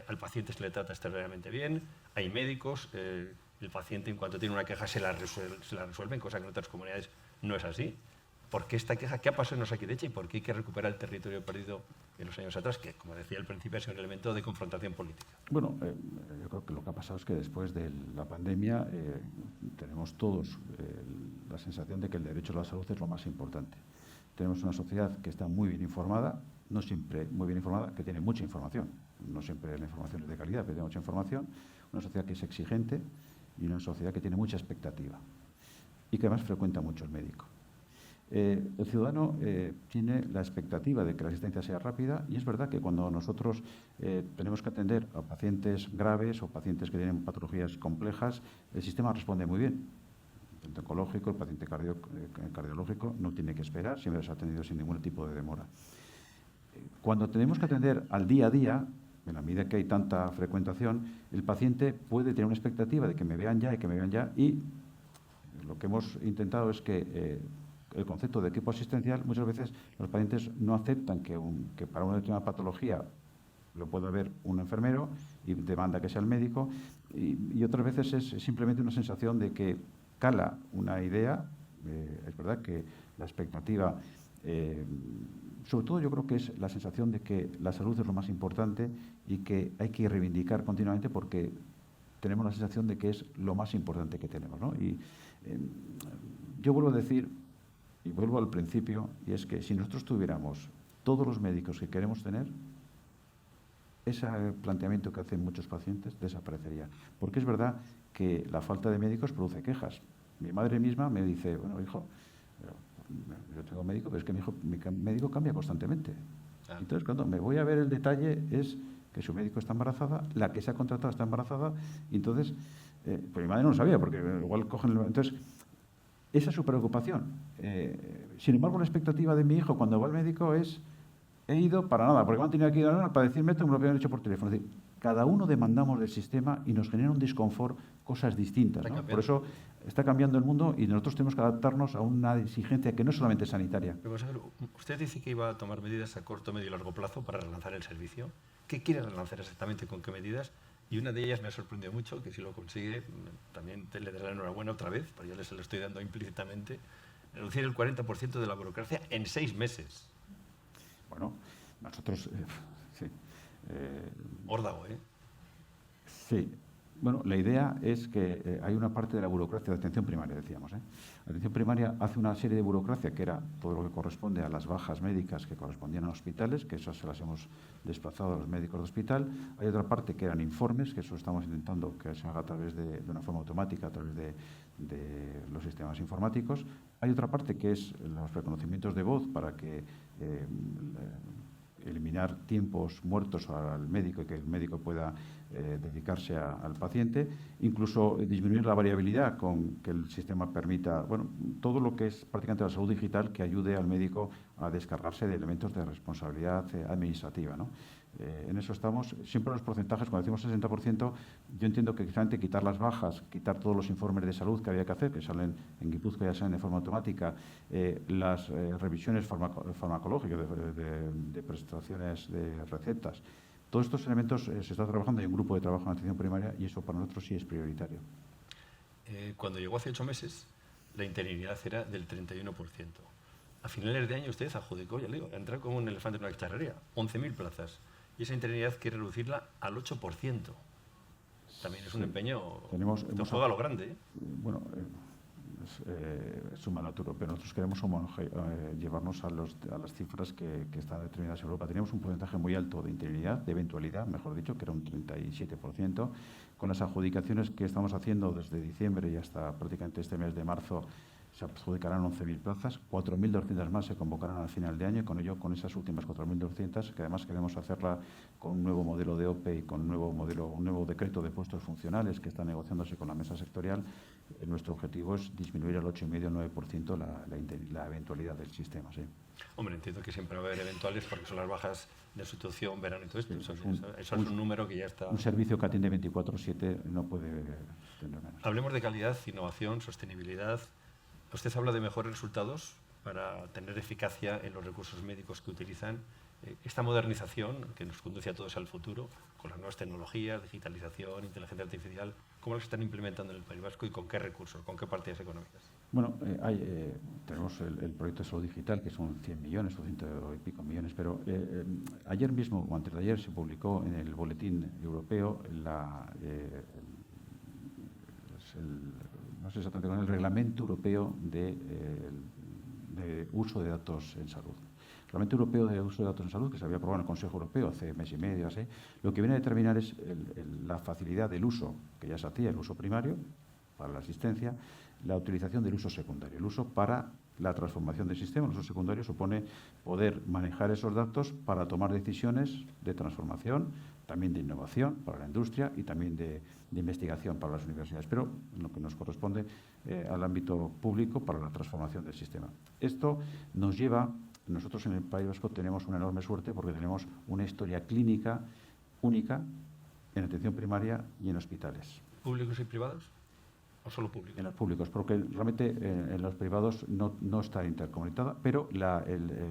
al paciente se le trata extraordinariamente bien. Hay médicos, el paciente en cuanto tiene una queja se la resuelven, cosa que en otras comunidades no es así. ¿Por qué esta queja? ¿Qué ha pasado en Osakidecha y por qué hay que recuperar el territorio perdido en los años atrás? Que, como decía al principio, es un elemento de confrontación política. Bueno, yo creo que lo que ha pasado es que después de la pandemia tenemos todos la sensación de que el derecho a la salud es lo más importante. Tenemos una sociedad que está muy bien informada, no siempre muy bien informada, que tiene mucha información. No siempre la información es de calidad, pero tiene mucha información. Una sociedad que es exigente y una sociedad que tiene mucha expectativa y que además frecuenta mucho el médico. El ciudadano tiene la expectativa de que la asistencia sea rápida, y es verdad que cuando nosotros tenemos que atender a pacientes graves o pacientes que tienen patologías complejas, el sistema responde muy bien. El paciente oncológico, el paciente cardiológico no tiene que esperar, siempre es atendido sin ningún tipo de demora. Cuando tenemos que atender al día a día, en la medida que hay tanta frecuentación, el paciente puede tener una expectativa de que me vean ya y que me vean ya, y lo que hemos intentado es que el concepto de equipo asistencial, muchas veces los pacientes no aceptan que para una determinada patología lo pueda ver un enfermero y demanda que sea el médico, y otras veces es simplemente una sensación de que cala una idea. Es verdad que la expectativa, sobre todo yo creo que es la sensación de que la salud es lo más importante y que hay que reivindicar continuamente porque tenemos la sensación de que es lo más importante que tenemos, ¿no? Y yo vuelvo a decir, y vuelvo al principio, y es que si nosotros tuviéramos todos los médicos que queremos tener, ese planteamiento que hacen muchos pacientes desaparecería. Porque es verdad que la falta de médicos produce quejas. Mi madre misma me dice, bueno, hijo, yo tengo médico, pero es que mi médico cambia constantemente. Claro. Entonces, cuando me voy a ver el detalle es que su médico está embarazada, la que se ha contratado está embarazada, y entonces, pues mi madre no lo sabía, porque igual cogen entonces, esa es su preocupación. Sin embargo, la expectativa de mi hijo cuando va al médico es: he ido para nada, porque me han tenido que ir a nada para decirme esto, me lo habían hecho por teléfono. Es decir, cada uno demandamos del sistema y nos genera un disconfort cosas distintas, ¿no? Por eso está cambiando el mundo y nosotros tenemos que adaptarnos a una exigencia que no es solamente sanitaria. Usted dice que iba a tomar medidas a corto, medio y largo plazo para relanzar el servicio. ¿Qué quiere relanzar exactamente? ¿Con qué medidas? Y una de ellas me ha sorprendido mucho, que si lo consigue, también le daré la enhorabuena otra vez, pero yo se lo estoy dando implícitamente: reducir el 40% de la burocracia en 6 meses. Bueno, nosotros... sí. Órdago, ¿eh? Sí. Bueno, la idea es que hay una parte de la burocracia de atención primaria, decíamos. La atención primaria hace una serie de burocracia que era todo lo que corresponde a las bajas médicas que correspondían a hospitales, que esas se las hemos desplazado a los médicos de hospital. Hay otra parte que eran informes, que eso estamos intentando que se haga a través de una forma automática, a través de los sistemas informáticos. Hay otra parte que es los reconocimientos de voz para que eliminar tiempos muertos al médico y que el médico pueda dedicarse al paciente, incluso disminuir la variabilidad con que el sistema permita, bueno, todo lo que es prácticamente la salud digital que ayude al médico a descargarse de elementos de responsabilidad administrativa, ¿no? En eso estamos. Siempre los porcentajes, cuando decimos 60%, yo entiendo que exactamente quitar las bajas, quitar todos los informes de salud que había que hacer, que salen en Guipúzcoa, ya salen de forma automática, las revisiones farmacológicas de prestaciones de recetas. Todos estos elementos se está trabajando, hay un grupo de trabajo en atención primaria y eso para nosotros sí es prioritario. Cuando llegó hace 8 meses, la interinidad era del 31%. A finales de año usted adjudicó, ya le digo, entró como un elefante en una cacharrería, 11.000 plazas. Y esa interinidad quiere reducirla al 8%. también es un empeño. Hemos juega a lo grande, ¿eh? Bueno, es un mandato europeo. Nosotros queremos llevarnos a las cifras que están determinadas en Europa. Teníamos un porcentaje muy alto de interinidad, de eventualidad, mejor dicho, que era un 37%. Con las adjudicaciones que estamos haciendo desde diciembre y hasta prácticamente este mes de marzo, se adjudicarán 11.000 plazas, 4.200 más se convocarán al final de año, y con ello, con esas últimas 4.200, que además queremos hacerla con un nuevo modelo de OPE y con un nuevo decreto de puestos funcionales que está negociándose con la mesa sectorial. Nuestro objetivo es disminuir al 8,5-9% la eventualidad del sistema. ¿Sí? Hombre, entiendo que siempre va a haber eventuales porque son las bajas de sustitución, verano y todo esto. Sí, eso es un número que ya está. Un servicio que atiende 24/7 no puede tener menos. Hablemos de calidad, innovación, sostenibilidad. Usted habla de mejores resultados para tener eficacia en los recursos médicos que utilizan. Esta modernización que nos conduce a todos al futuro, con las nuevas tecnologías, digitalización, inteligencia artificial, ¿cómo las están implementando en el País Vasco y con qué recursos, con qué partidas económicas? Bueno, tenemos el proyecto de salud digital, que son 100 millones o 100 y pico millones, pero ayer mismo o antes de ayer se publicó en el boletín europeo no sé exactamente, con el reglamento europeo de uso de datos en salud. El Reglamento Europeo de Uso de Datos en Salud, que se había aprobado en el Consejo Europeo hace mes y medio, así, lo que viene a determinar es la facilidad del uso, que ya se hacía, el uso primario para la asistencia, la utilización del uso secundario, el uso para la transformación del sistema. El uso secundario supone poder manejar esos datos para tomar decisiones de transformación, también de innovación para la industria y también de investigación para las universidades, pero en lo que nos corresponde al ámbito público para la transformación del sistema. Esto nos lleva. Nosotros en el País Vasco tenemos una enorme suerte porque tenemos una historia clínica única en atención primaria y en hospitales. ¿Públicos y privados o solo públicos? En los públicos, porque realmente en los privados no está interconectada, pero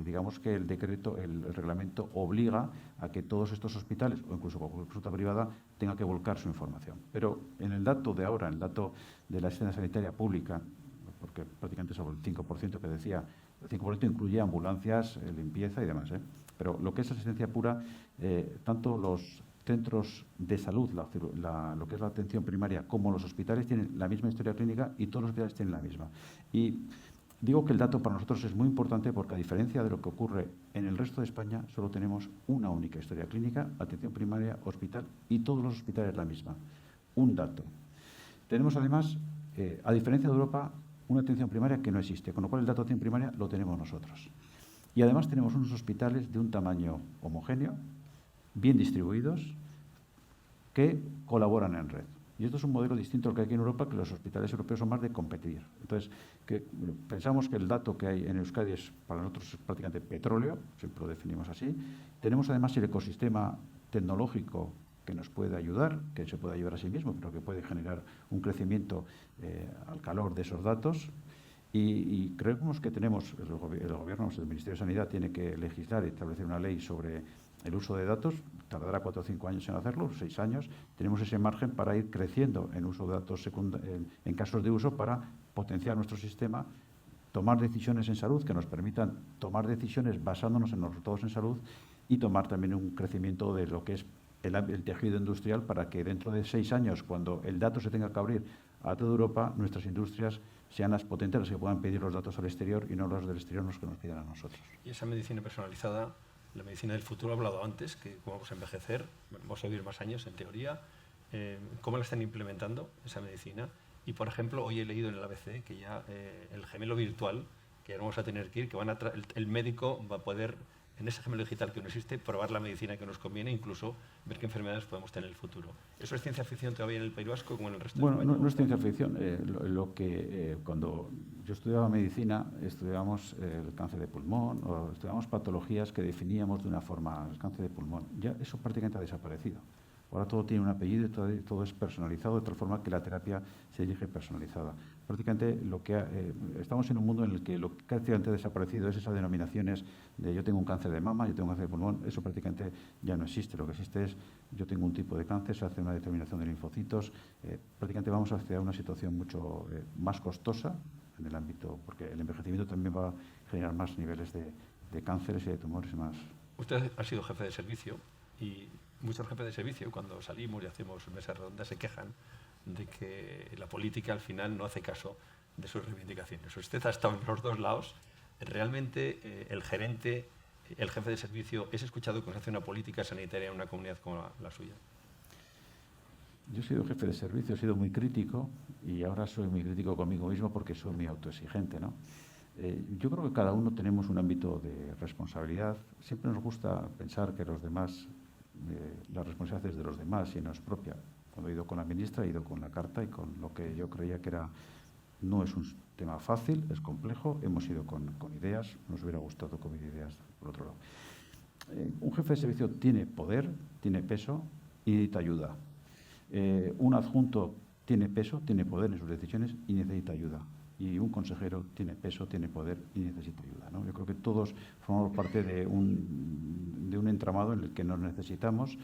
digamos que el decreto, el reglamento obliga a que todos estos hospitales, o incluso cualquier consulta privada, tenga que volcar su información. Pero en el dato de ahora, en el dato de la asistencia sanitaria pública, porque prácticamente sobre el 5% que decía, el 5% incluye ambulancias, limpieza y demás, pero lo que es asistencia pura, tanto los centros de salud, lo que es la atención primaria, como los hospitales tienen la misma historia clínica y todos los hospitales tienen la misma. Y digo que el dato para nosotros es muy importante porque, a diferencia de lo que ocurre en el resto de España, solo tenemos una única historia clínica, atención primaria, hospital, y todos los hospitales la misma. Un dato. Tenemos además, a diferencia de Europa, una atención primaria que no existe, con lo cual el dato de atención primaria lo tenemos nosotros. Y además tenemos unos hospitales de un tamaño homogéneo, bien distribuidos, que colaboran en red. Y esto es un modelo distinto al que hay aquí en Europa, que los hospitales europeos son más de competir. Entonces, pensamos que el dato que hay en Euskadi es para nosotros prácticamente petróleo, siempre lo definimos así. Tenemos además el ecosistema tecnológico que nos puede ayudar, que se puede ayudar a sí mismo, pero que puede generar un crecimiento al calor de esos datos. Y creemos que tenemos, el Gobierno, el Ministerio de Sanidad, tiene que legislar y establecer una ley sobre el uso de datos. Tardará 4 o 5 años en hacerlo, 6 años. Tenemos ese margen para ir creciendo en uso de datos en casos de uso, para potenciar nuestro sistema, tomar decisiones en salud que nos permitan tomar decisiones basándonos en los resultados en salud y tomar también un crecimiento de lo que es el tejido industrial, para que dentro de 6 años, cuando el dato se tenga que abrir a toda Europa, nuestras industrias sean las potentes las que puedan pedir los datos al exterior y no los del exterior los que nos pidan a nosotros. Y esa medicina personalizada, la medicina del futuro, he hablado antes, que como vamos a envejecer, vamos a vivir más años en teoría, ¿cómo la están implementando esa medicina? Y, por ejemplo, hoy he leído en el ABC que ya el gemelo virtual, que ya no vamos a tener que ir, que el médico va a poder, en ese gemelo digital que no existe, probar la medicina que nos conviene, incluso ver qué enfermedades podemos tener en el futuro. ¿Eso es ciencia ficción todavía en el País Vasco como en el resto de España? No es ciencia ficción. Cuando yo estudiaba medicina, estudiábamos el cáncer de pulmón, o estudiábamos patologías que definíamos de una forma, el cáncer de pulmón. Ya eso prácticamente ha desaparecido. Ahora todo tiene un apellido y todo es personalizado, de tal forma que la terapia se dirige personalizada. Prácticamente estamos en un mundo en el que lo que prácticamente ha desaparecido es esas denominaciones de yo tengo un cáncer de mama, yo tengo un cáncer de pulmón. Eso prácticamente ya no existe. Lo que existe es yo tengo un tipo de cáncer, se hace una determinación de linfocitos. Prácticamente vamos hacia una situación mucho más costosa en el ámbito, porque el envejecimiento también va a generar más niveles de cánceres y de tumores más. Usted ha sido jefe de servicio y muchos jefes de servicio, cuando salimos y hacemos mesas redondas, se quejan de que la política al final no hace caso de sus reivindicaciones. Usted ha estado en los dos lados. Realmente el gerente, el jefe de servicio, ¿es escuchado cuando se hace una política sanitaria en una comunidad como la suya? Yo he sido jefe de servicio, he sido muy crítico y ahora soy muy crítico conmigo mismo porque soy muy autoexigente, ¿no? Yo creo que cada uno tenemos un ámbito de responsabilidad. Siempre nos gusta pensar que los demás, la responsabilidad es de los demás y no es propia. Cuando he ido con la ministra, he ido con la carta y con lo que yo creía que era. No es un tema fácil, es complejo. Hemos ido con ideas, nos hubiera gustado con ideas por otro lado. Un jefe de servicio tiene poder, tiene peso y necesita ayuda. Un adjunto tiene peso, tiene poder en sus decisiones y necesita ayuda. Y un consejero tiene peso, tiene poder y necesita ayuda, ¿no? Yo creo que todos formamos parte de un entramado en el que nos necesitamos.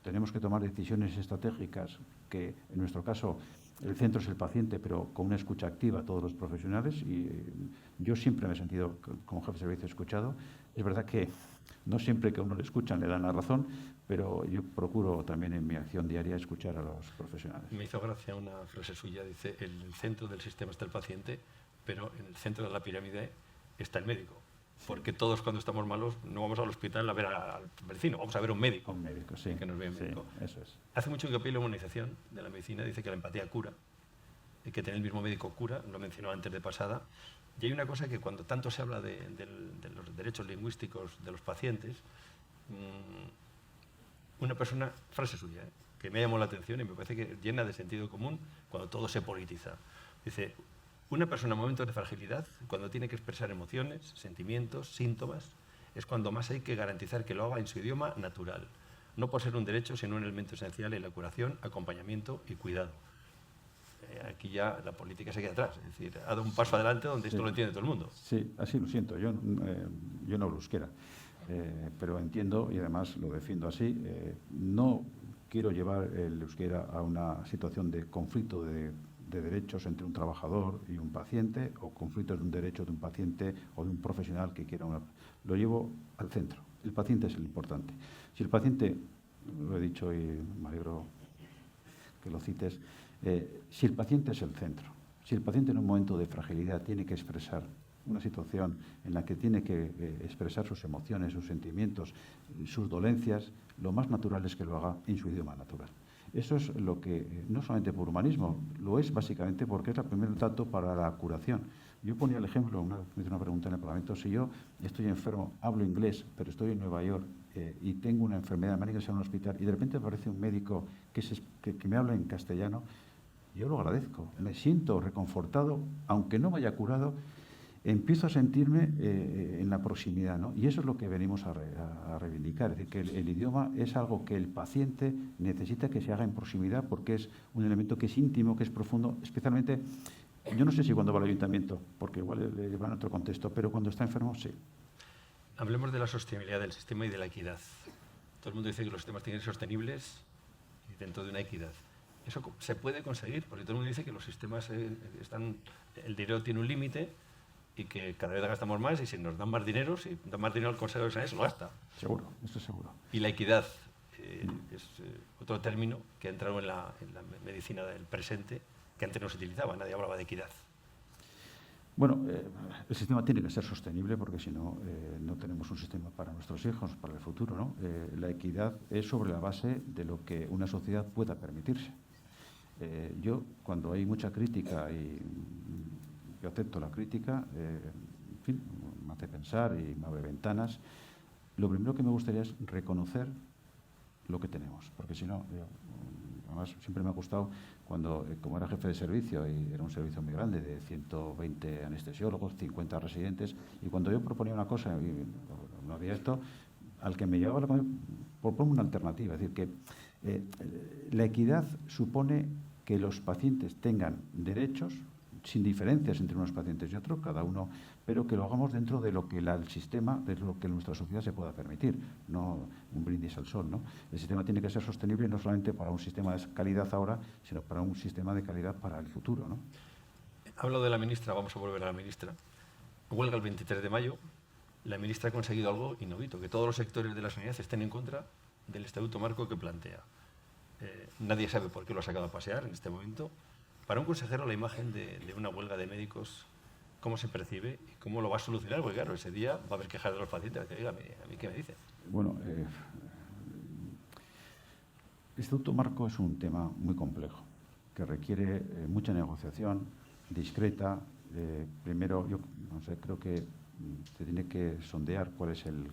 Tenemos que tomar decisiones estratégicas que, en nuestro caso, el centro es el paciente, pero con una escucha activa a todos los profesionales. Y yo siempre me he sentido, como jefe de servicio, escuchado. Es verdad que no siempre que a uno le escuchan le dan la razón, pero yo procuro también en mi acción diaria escuchar a los profesionales. Me hizo gracia una frase suya, dice, en el centro del sistema está el paciente, pero en el centro de la pirámide está el médico. Porque todos cuando estamos malos no vamos al hospital a ver al vecino, vamos a ver a un médico. Un médico, sí. Que nos ve un médico. Sí, eso es. Hace mucho hincapié en la humanización de la medicina, dice que la empatía cura, y que tener el mismo médico cura, lo mencionó antes de pasada. Y hay una cosa que cuando tanto se habla de los derechos lingüísticos de los pacientes, una persona, frase suya, que me llamó la atención y me parece que llena de sentido común cuando todo se politiza. Dice, una persona en momentos de fragilidad, cuando tiene que expresar emociones, sentimientos, síntomas, es cuando más hay que garantizar que lo haga en su idioma natural. No por ser un derecho, sino un elemento esencial en la curación, acompañamiento y cuidado. Aquí ya la política se queda atrás, es decir, ha dado un paso adelante donde esto lo entiende todo el mundo. Sí, así lo siento. Yo no hablo euskera, pero entiendo y además lo defiendo así. No quiero llevar el euskera a una situación de conflicto de derechos entre un trabajador y un paciente, o conflictos de un derecho de un paciente o de un profesional que quiera una. Lo llevo al centro. El paciente es el importante. Si el paciente, lo he dicho y me alegro que lo cites, si el paciente es el centro, si el paciente en un momento de fragilidad tiene que expresar una situación en la que tiene que expresar sus emociones, sus sentimientos, sus dolencias, lo más natural es que lo haga en su idioma natural. Eso es lo que, no solamente por humanismo, lo es básicamente porque es el primer dato para la curación. Yo ponía el ejemplo, me hizo una pregunta en el Parlamento, si yo estoy enfermo, hablo inglés, pero estoy en Nueva York y tengo una enfermedad, me han ingresado en un hospital y de repente aparece un médico que me habla en castellano, yo lo agradezco, me siento reconfortado, aunque no me haya curado, empiezo a sentirme en la proximidad, ¿no? Y eso es lo que venimos a reivindicar, es decir, que el idioma es algo que el paciente necesita que se haga en proximidad porque es un elemento que es íntimo, que es profundo, especialmente, yo no sé si cuando va al ayuntamiento, porque igual le lleva en otro contexto, pero cuando está enfermo, sí. Hablemos de la sostenibilidad del sistema y de la equidad. Todo el mundo dice que los sistemas tienen que ser sostenibles y dentro de una equidad. ¿Eso se puede conseguir? Porque todo el mundo dice que los sistemas el dinero tiene un límite y que cada vez gastamos más y si nos dan más dinero, si dan más dinero al Consejo de Sanidad, se lo gasta. Seguro, esto es seguro. Y la equidad es otro término que ha entrado en la medicina del presente que antes no se utilizaba, nadie hablaba de equidad. Bueno, el sistema tiene que ser sostenible porque si no, no tenemos un sistema para nuestros hijos, para el futuro, ¿no? La equidad es sobre la base de lo que una sociedad pueda permitirse. Yo, cuando hay mucha crítica y yo acepto la crítica, en fin, me hace pensar y me abre ventanas, lo primero que me gustaría es reconocer lo que tenemos, porque si no, además siempre me ha gustado cuando, como era jefe de servicio, y era un servicio muy grande, de 120 anestesiólogos, 50 residentes, y cuando yo proponía una cosa y no había esto, al que me llevaba la comida, propongo una alternativa, es decir, que la equidad supone que los pacientes tengan derechos sin diferencias entre unos pacientes y otros, cada uno, pero que lo hagamos dentro de lo que el sistema, de lo que nuestra sociedad se pueda permitir, no un brindis al sol, ¿no? El sistema tiene que ser sostenible no solamente para un sistema de calidad ahora, sino para un sistema de calidad para el futuro, ¿no? Hablo de la ministra, vamos a volver a la ministra. Huelga el 23 de mayo, la ministra ha conseguido algo inaudito, que todos los sectores de la sanidad estén en contra del Estatuto Marco que plantea. Nadie sabe por qué lo ha sacado a pasear en este momento. Para un consejero, la imagen de una huelga de médicos, ¿cómo se percibe y cómo lo va a solucionar? Porque claro, ese día va a haber quejas de los pacientes. Oiga, ¿a mí qué me dice? Bueno, el Estatuto Marco es un tema muy complejo, que requiere mucha negociación, discreta. Primero, yo no sé, creo que se tiene que sondear cuál es el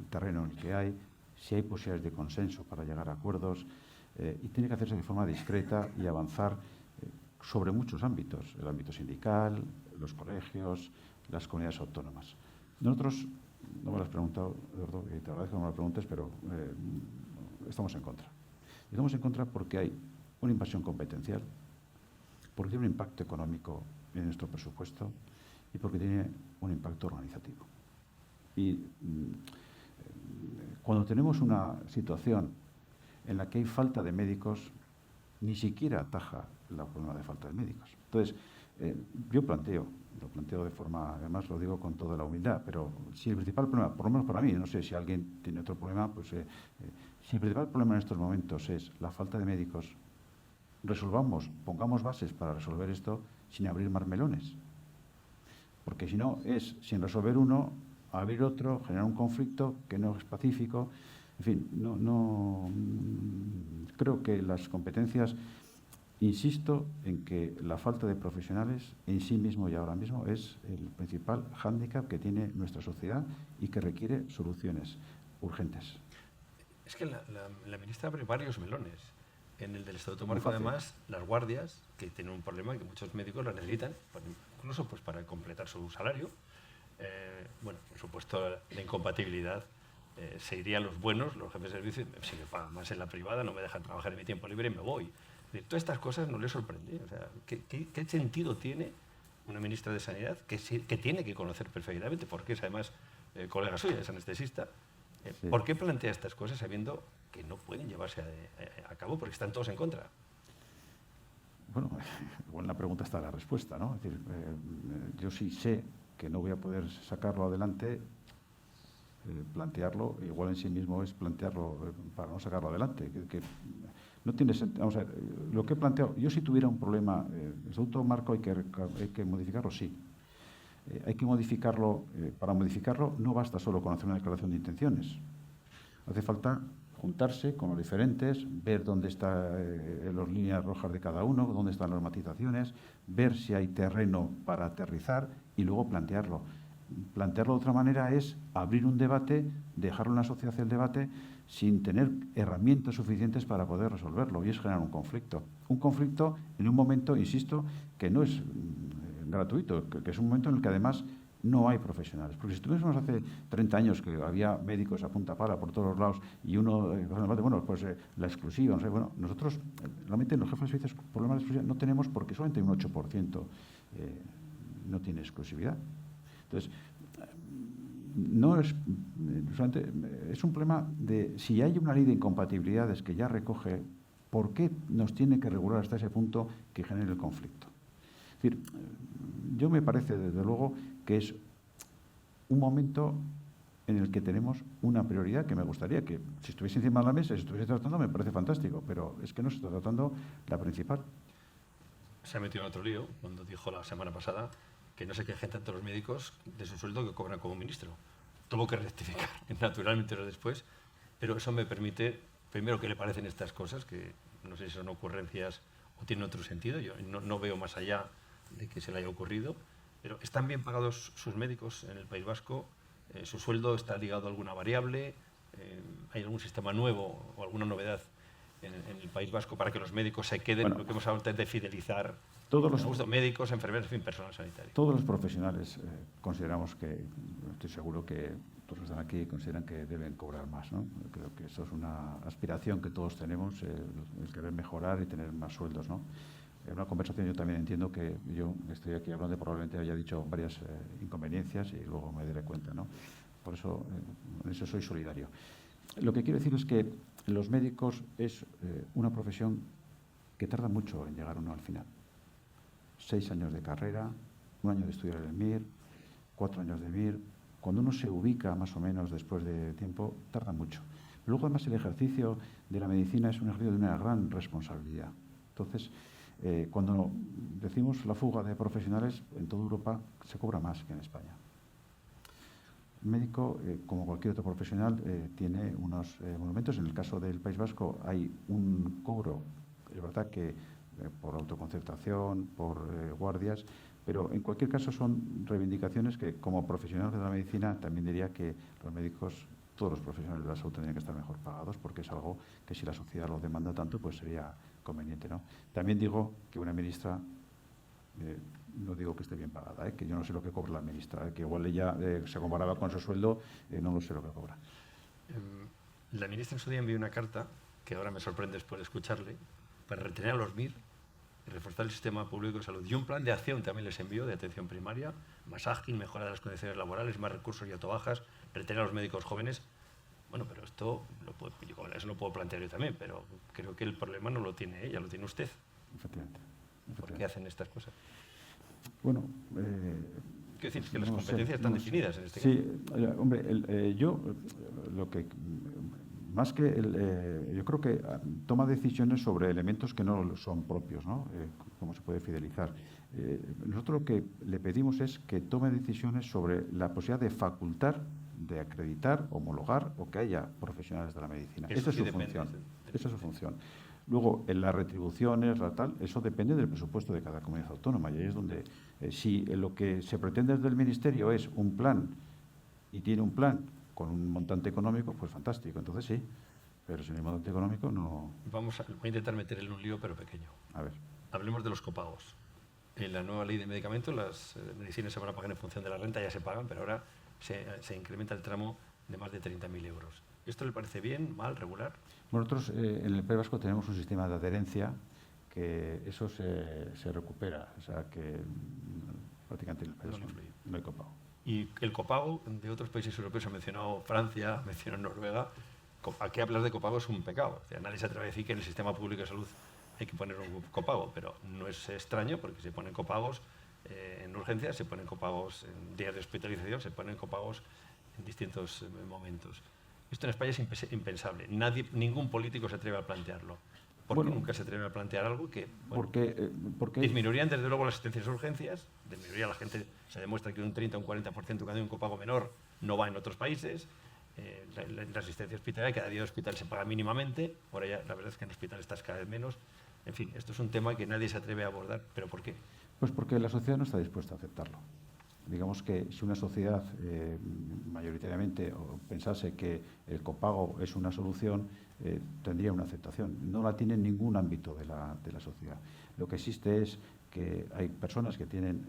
terreno en el que hay, si hay posibilidades de consenso para llegar a acuerdos, y tiene que hacerse de forma discreta y avanzar sobre muchos ámbitos, el ámbito sindical, los colegios, las comunidades autónomas. Nosotros, no me lo has preguntado, Eduardo, y te agradezco que me lo preguntes, pero estamos en contra. Estamos en contra porque hay una invasión competencial, porque tiene un impacto económico en nuestro presupuesto y porque tiene un impacto organizativo. Y cuando tenemos una situación en la que hay falta de médicos, ni siquiera ataja el problema de falta de médicos. Entonces, yo lo planteo de forma, además lo digo con toda la humildad, pero si el principal problema, por lo menos para mí, no sé si alguien tiene otro problema, pues si el principal problema en estos momentos es la falta de médicos, pongamos bases para resolver esto sin abrir más melones. Porque si no, es sin resolver uno, abrir otro, generar un conflicto que no es pacífico. En fin, no creo que las competencias, insisto en que la falta de profesionales en sí mismo y ahora mismo es el principal hándicap que tiene nuestra sociedad y que requiere soluciones urgentes. Es que la ministra abre varios melones. En el del Estatuto Marco, además, las guardias, que tienen un problema que muchos médicos las necesitan, incluso pues, para completar su salario. Bueno, por supuesto, la incompatibilidad se iría a los buenos, los jefes de servicio, si me pagan más en la privada, no me dejan trabajar en mi tiempo libre y me voy. Todas estas cosas no les sorprende. O sea, ¿qué sentido tiene una ministra de Sanidad que tiene que conocer perfectamente, porque es además colega suya, es anestesista? Sí. ¿Por qué plantea estas cosas sabiendo que no pueden llevarse a cabo porque están todos en contra? Bueno, igual en la pregunta está la respuesta, ¿no? Es decir, yo sí sé que no voy a poder sacarlo adelante, plantearlo, igual en sí mismo es plantearlo para no sacarlo adelante. Que no tiene sentido. Vamos a ver, lo que he planteado, yo si tuviera un problema, el Estatuto Marco hay que modificarlo, sí. Hay que modificarlo, para modificarlo no basta solo con hacer una declaración de intenciones. Hace falta juntarse con los diferentes, ver dónde están las líneas rojas de cada uno, dónde están las matizaciones, ver si hay terreno para aterrizar y luego plantearlo. Plantearlo de otra manera es abrir un debate, dejarlo en la sociedad el debate, sin tener herramientas suficientes para poder resolverlo, y es generar un conflicto. Un conflicto en un momento, insisto, que no es gratuito, que es un momento en el que además no hay profesionales. Porque si tuviésemos hace 30 años que había médicos a punta pala por todos los lados y uno, bueno, pues la exclusiva, no sé, bueno, nosotros realmente los jefes de servicios problemas de exclusividad no tenemos porque solamente un 8% no tiene exclusividad. Entonces, no es solamente, es un problema de si hay una ley de incompatibilidades que ya recoge, ¿por qué nos tiene que regular hasta ese punto que genere el conflicto? Es decir, yo me parece desde luego que es un momento en el que tenemos una prioridad que me gustaría que si estuviese encima de la mesa, si estuviese tratando, me parece fantástico, pero es que no se está tratando la principal. Se ha metido en otro lío cuando dijo la semana pasada que no se quejen tanto los médicos de su sueldo que cobran como ministro. Tuvo que rectificar naturalmente después, pero eso me permite, primero, que le parecen estas cosas, que no sé si son ocurrencias o tienen otro sentido, yo no veo más allá de que se le haya ocurrido, pero ¿están bien pagados sus médicos en el País Vasco? ¿Su sueldo está ligado a alguna variable? ¿Hay algún sistema nuevo o alguna novedad en el País Vasco para que los médicos se queden, bueno, lo que hemos hablado antes de fidelizar todos los médicos, enfermeros, en fin, personal sanitario? Todos los profesionales consideramos que, estoy seguro que todos los que están aquí consideran que deben cobrar más, ¿no? Creo que eso es una aspiración que todos tenemos, el querer mejorar y tener más sueldos, ¿no? En una conversación yo también entiendo que yo estoy aquí hablando, probablemente haya dicho varias inconveniencias y luego me daré cuenta, ¿no? Por eso, en eso soy solidario. Lo que quiero decir es que los médicos es una profesión que tarda mucho en llegar uno al final. 6 años de carrera, 1 año de estudiar el MIR, 4 años de MIR. Cuando uno se ubica más o menos después de tiempo, tarda mucho. Luego, además, el ejercicio de la medicina es un ejercicio de una gran responsabilidad. Entonces, cuando decimos la fuga de profesionales, en toda Europa se cobra más que en España. El médico, como cualquier otro profesional, tiene unos monumentos. En el caso del País Vasco hay un cobro, es verdad que por autoconcertación, por guardias, pero en cualquier caso son reivindicaciones que, como profesionales de la medicina, también diría que los médicos, todos los profesionales de la salud tendrían que estar mejor pagados, porque es algo que, si la sociedad lo demanda tanto, pues sería conveniente, ¿no? También digo que una ministra, no digo que esté bien pagada, que yo no sé lo que cobra la ministra, que igual ella se comparaba con su sueldo, no lo sé lo que cobra. La ministra en su día envió una carta, que ahora me sorprende después de escucharle, para retener a los MIR y reforzar el sistema público de salud. Y un plan de acción también les envió, de atención primaria, más ágil, mejora de las condiciones laborales, más recursos y autobajas, retener a los médicos jóvenes. Bueno, pero esto eso lo puedo plantear yo también, pero creo que el problema no lo tiene ella, lo tiene usted. Efectivamente. ¿Por qué hacen estas cosas? Bueno, quiero decir, que las competencias están definidas en este caso. Sí, hombre, yo lo que más que yo creo que toma decisiones sobre elementos que no son propios, ¿no? Cómo se puede fidelizar. Nosotros lo que le pedimos es que tome decisiones sobre la posibilidad de facultar, de acreditar, homologar o que haya profesionales de la medicina. Esa es su función. Esa es su función. Luego, en las retribuciones, eso depende del presupuesto de cada comunidad autónoma. Y ahí es donde, si lo que se pretende desde el Ministerio es un plan, y tiene un plan con un montante económico, pues fantástico. Entonces sí, pero sin el montante económico no... Voy a intentar meterle en un lío, pero pequeño. A ver. Hablemos de los copagos. En la nueva ley de medicamentos, las medicinas se van a pagar en función de la renta, ya se pagan, pero ahora se incrementa el tramo de más de 30.000 euros. ¿Esto le parece bien, mal, regular? Bueno, nosotros en el País Vasco tenemos un sistema de adherencia que eso se recupera, o sea que prácticamente en el País Vasco no hay copago. Y el copago de otros países europeos, ha mencionado Francia, ha mencionado Noruega, aquí hablar de copago es un pecado. O sea, nadie se atreve a decir que en el sistema público de salud hay que poner un copago, pero no es extraño porque se ponen copagos en urgencias, se ponen copagos en días de hospitalización, se ponen copagos en distintos momentos. Esto en España es impensable. Ningún político se atreve a plantearlo. ¿Por qué nunca se atreve a plantear algo que porque disminuirían desde luego las asistencias a urgencias, disminuiría la gente, se demuestra que un 30 o un 40% cuando hay un copago menor no va en otros países, la asistencia hospitalaria, cada día de hospital se paga mínimamente, ahora ya la verdad es que en hospital estás cada vez menos. En fin, esto es un tema que nadie se atreve a abordar, ¿pero por qué? Pues porque la sociedad no está dispuesta a aceptarlo. Digamos que si una sociedad mayoritariamente pensase que el copago es una solución, tendría una aceptación. No la tiene en ningún ámbito de la sociedad. Lo que existe es que hay personas que tienen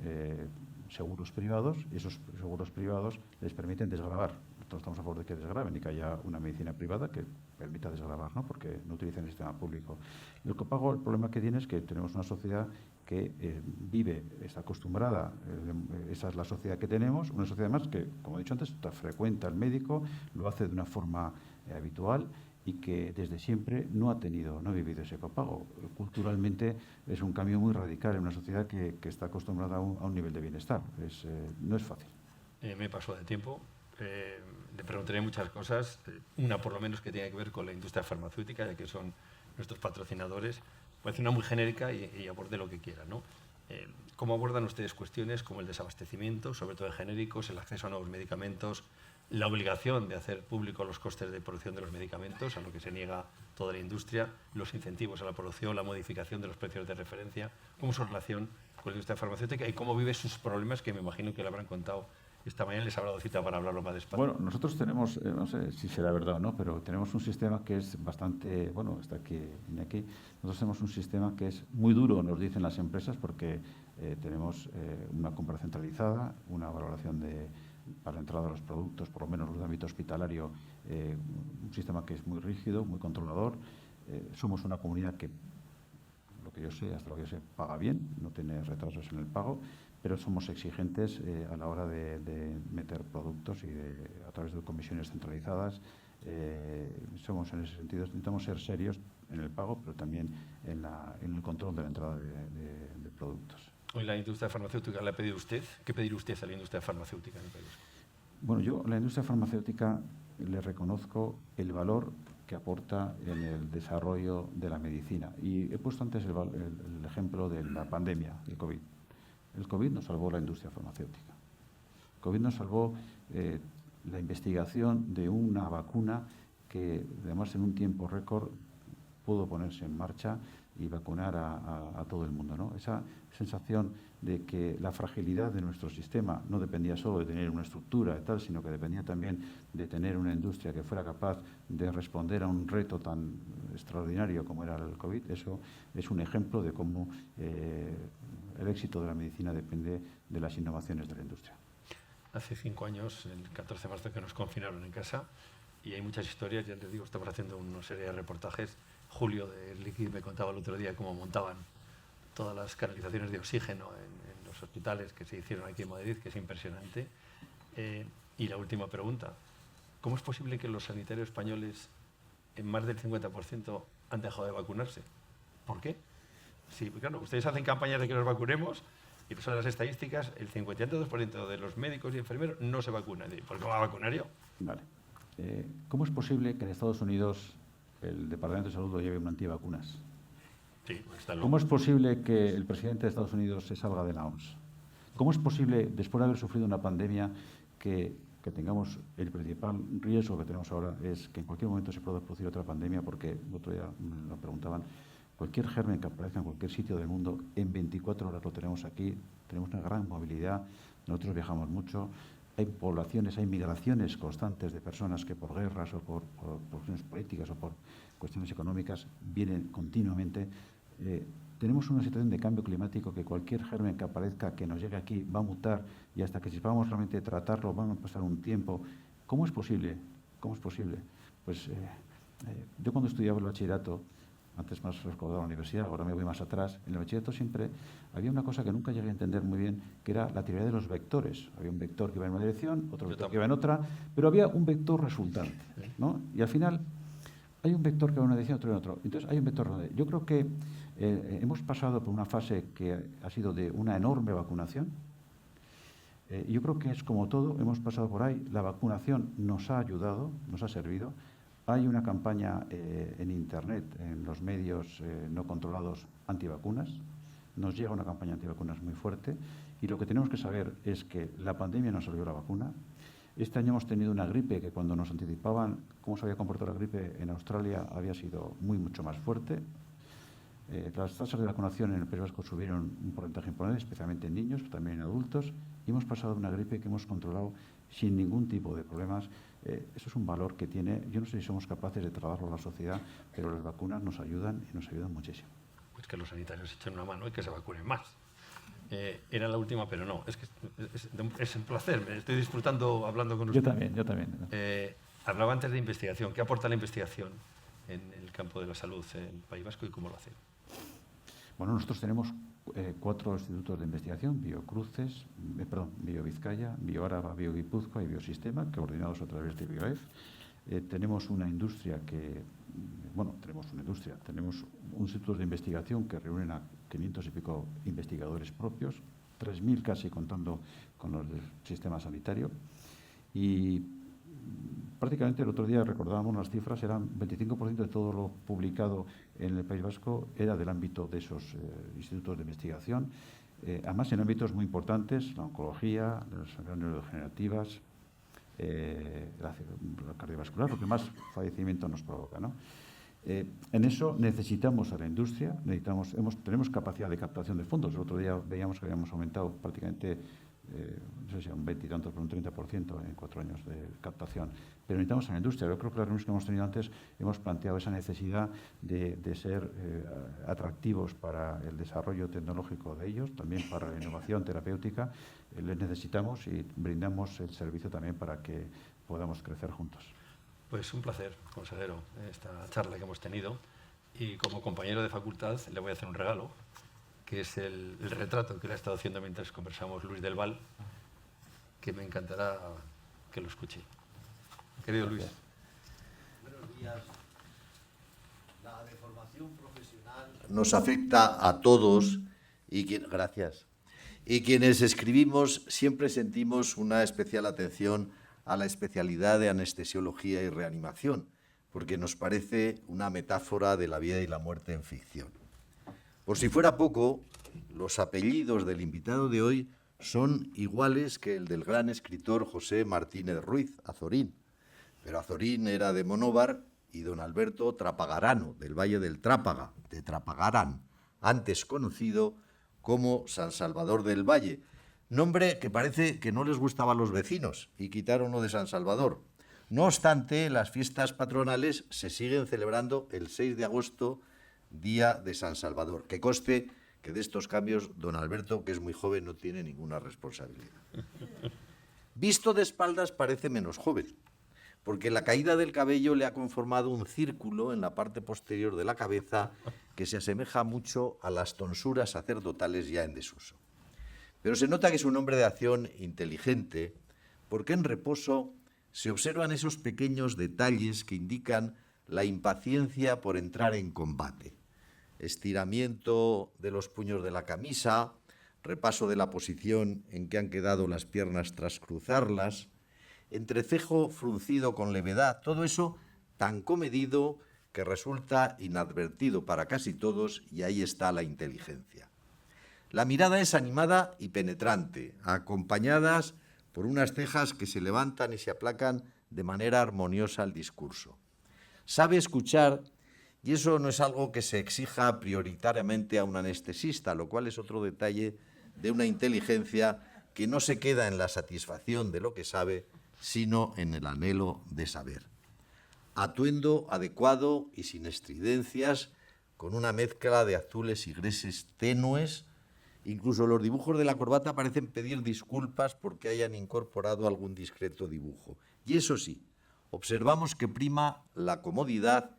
seguros privados y esos seguros privados les permiten desgravar. Nosotros estamos a favor de que desgraven y que haya una medicina privada que permita desgravar, ¿no? Porque no utilizan el sistema público. Y el copago, el problema que tiene es que tenemos una sociedad que vive, está acostumbrada, esa es la sociedad que tenemos, una sociedad más que, como he dicho antes, frecuenta al médico, lo hace de una forma habitual y que desde siempre no ha vivido ese copago. Culturalmente es un cambio muy radical en una sociedad que está acostumbrada a un nivel de bienestar. No es fácil. Me pasó de tiempo. Le preguntaré muchas cosas, una por lo menos que tiene que ver con la industria farmacéutica, ya que son nuestros patrocinadores. Parece una muy genérica y aborde lo que quiera, ¿no? ¿Cómo abordan ustedes cuestiones como el desabastecimiento, sobre todo de genéricos, el acceso a nuevos medicamentos, la obligación de hacer público los costes de producción de los medicamentos, a lo que se niega toda la industria, los incentivos a la producción, la modificación de los precios de referencia? ¿Cómo es su relación con la industria farmacéutica y cómo vive sus problemas, que me imagino que le habrán contado? Esta mañana les habrá dado cita para hablarlo más despacio. Bueno, nosotros tenemos, no sé si será verdad o no, pero tenemos un sistema que es bastante, bueno, está aquí, nosotros tenemos un sistema que es muy duro, nos dicen las empresas, porque tenemos una compra centralizada, una valoración para la entrada de los productos, por lo menos en el ámbito hospitalario, un sistema que es muy rígido, muy controlador. Somos una comunidad que, lo que yo sé, hasta lo que yo sé, paga bien, no tiene retrasos en el pago, pero somos exigentes a la hora de meter productos y a través de comisiones centralizadas. Somos en ese sentido, intentamos ser serios en el pago, pero también en el control de la entrada de productos. Hoy la industria farmacéutica le ha pedido usted. ¿Qué pedir usted a la industria farmacéutica en el país? Bueno, yo, la industria farmacéutica, le reconozco el valor que aporta en el desarrollo de la medicina. Y he puesto antes el ejemplo de la pandemia, el COVID. El COVID nos salvó la industria farmacéutica. El COVID nos salvó la investigación de una vacuna que, además, en un tiempo récord pudo ponerse en marcha y vacunar a todo el mundo, ¿no? Esa sensación de que la fragilidad de nuestro sistema no dependía solo de tener una estructura y tal, sino que dependía también de tener una industria que fuera capaz de responder a un reto tan extraordinario como era el COVID. Eso es un ejemplo de cómo el éxito de la medicina depende de las innovaciones de la industria. Hace 5 años, el 14 de marzo, que nos confinaron en casa, y hay muchas historias. Ya les digo, estamos haciendo una serie de reportajes. Julio de Liquid me contaba el otro día cómo montaban todas las canalizaciones de oxígeno en los hospitales que se hicieron aquí en Madrid, que es impresionante. Y la última pregunta, ¿cómo es posible que los sanitarios españoles, en más del 50%, han dejado de vacunarse? ¿Por qué? Sí, claro, ustedes hacen campañas de que nos vacunemos y son las estadísticas, el 52% de los médicos y enfermeros no se vacunan. ¿Por qué me voy a vacunar yo? Vale. ¿Cómo es posible que en Estados Unidos el Departamento de Salud lo lleve un antivacunas? Sí, está loco. ¿Cómo es posible que el presidente de Estados Unidos se salga de la OMS? ¿Cómo es posible, después de haber sufrido una pandemia, que tengamos el principal riesgo que tenemos ahora es que en cualquier momento se pueda producir otra pandemia? Porque el otro día me lo preguntaban, cualquier germen que aparezca en cualquier sitio del mundo, en 24 horas lo tenemos aquí, tenemos una gran movilidad, nosotros viajamos mucho, hay poblaciones, hay migraciones constantes de personas que por guerras o por cuestiones políticas o por cuestiones económicas vienen continuamente. Tenemos una situación de cambio climático que cualquier germen que aparezca, que nos llegue aquí, va a mutar y hasta que sepamos realmente tratarlo van a pasar un tiempo. ¿Cómo es posible? ¿Cómo es posible? Pues yo cuando estudiaba el bachillerato, antes más recordaba la universidad, ahora me voy más atrás, en el bachillerato siempre había una cosa que nunca llegué a entender muy bien, que era la teoría de los vectores. Había un vector que iba en una dirección, otro vector que iba en otra, pero había un vector resultante, ¿no? Y al final hay un vector que va en una dirección, otro en otro. Entonces hay un vector donde yo creo que hemos pasado por una fase que ha sido de una enorme vacunación. Yo creo que es como todo, hemos pasado por ahí, la vacunación nos ha ayudado, nos ha servido. Hay una campaña en Internet, en los medios no controlados, antivacunas. Nos llega una campaña antivacunas muy fuerte y lo que tenemos que saber es que la pandemia nos salió la vacuna. Este año hemos tenido una gripe que cuando nos anticipaban cómo se había comportado la gripe en Australia había sido mucho más fuerte. Las tasas de vacunación en el País Vasco subieron un porcentaje importante, especialmente en niños, pero también en adultos, y hemos pasado de una gripe que hemos controlado sin ningún tipo de problemas. Eso es un valor que tiene. Yo no sé si somos capaces de trabajarlo a la sociedad, pero las vacunas nos ayudan y nos ayudan muchísimo. Pues que los sanitarios echen una mano y que se vacunen más. Era la última, pero no. Es que es un placer. Me estoy disfrutando hablando con usted. Yo también. Hablaba antes de investigación. ¿Qué aporta la investigación en el campo de la salud en el País Vasco y cómo lo hace? Bueno, nosotros tenemos 4 institutos de investigación, Biocruces, BioVizcaya, BioAraba, BioGipuzkoa y Biosistema, coordinados a través de BioEF. Tenemos una industria tenemos institutos de investigación que reúnen a 500 y pico investigadores propios, 3.000 casi contando con los del sistema sanitario. Y prácticamente el otro día recordábamos las cifras, eran 25% de todo lo publicado en el País Vasco era del ámbito de esos institutos de investigación, además en ámbitos muy importantes, la oncología, las enfermedades neurodegenerativas, la cardiovascular, lo que más fallecimiento nos provoca, ¿no? En eso necesitamos a la industria, tenemos capacidad de captación de fondos. El otro día veíamos que habíamos aumentado prácticamente no sé si un 20 y tantos, pero un 30% en 4 años de captación. Pero necesitamos a la industria. Yo creo que las reuniones que hemos tenido antes hemos planteado esa necesidad de ser atractivos para el desarrollo tecnológico de ellos, también para la innovación terapéutica. Les necesitamos y brindamos el servicio también para que podamos crecer juntos. Pues un placer, consejero, esta charla que hemos tenido. Y como compañero de facultad le voy a hacer un regalo, que es el retrato que le ha estado haciendo mientras conversamos Luis del Val, que me encantará que lo escuche. Querido Luis. Buenos días. La deformación profesional nos afecta a todos gracias. Y quienes escribimos siempre sentimos una especial atención a la especialidad de anestesiología y reanimación, porque nos parece una metáfora de la vida y la muerte en ficción. Por si fuera poco, los apellidos del invitado de hoy son iguales que el del gran escritor José Martínez Ruiz, Azorín. Pero Azorín era de Monóvar y don Alberto Trapagarano, del Valle del Trápaga, de Trapagarán, antes conocido como San Salvador del Valle, nombre que parece que no les gustaba a los vecinos y quitaron lo de San Salvador. No obstante, las fiestas patronales se siguen celebrando el 6 de agosto, día de San Salvador. Que conste que de estos cambios don Alberto, que es muy joven, no tiene ninguna responsabilidad. Visto de espaldas parece menos joven, porque la caída del cabello le ha conformado un círculo en la parte posterior de la cabeza que se asemeja mucho a las tonsuras sacerdotales ya en desuso. Pero se nota que es un hombre de acción inteligente, porque en reposo se observan esos pequeños detalles que indican la impaciencia por entrar en combate. Estiramiento de los puños de la camisa, repaso de la posición en que han quedado las piernas tras cruzarlas, entrecejo fruncido con levedad, todo eso tan comedido que resulta inadvertido para casi todos, y ahí está la inteligencia. La mirada es animada y penetrante, acompañadas por unas cejas que se levantan y se aplacan de manera armoniosa al discurso. Sabe escuchar, y eso no es algo que se exija prioritariamente a un anestesista, lo cual es otro detalle de una inteligencia que no se queda en la satisfacción de lo que sabe, sino en el anhelo de saber. Atuendo adecuado y sin estridencias, con una mezcla de azules y grises tenues. Incluso los dibujos de la corbata parecen pedir disculpas porque hayan incorporado algún discreto dibujo. Y eso sí, observamos que prima la comodidad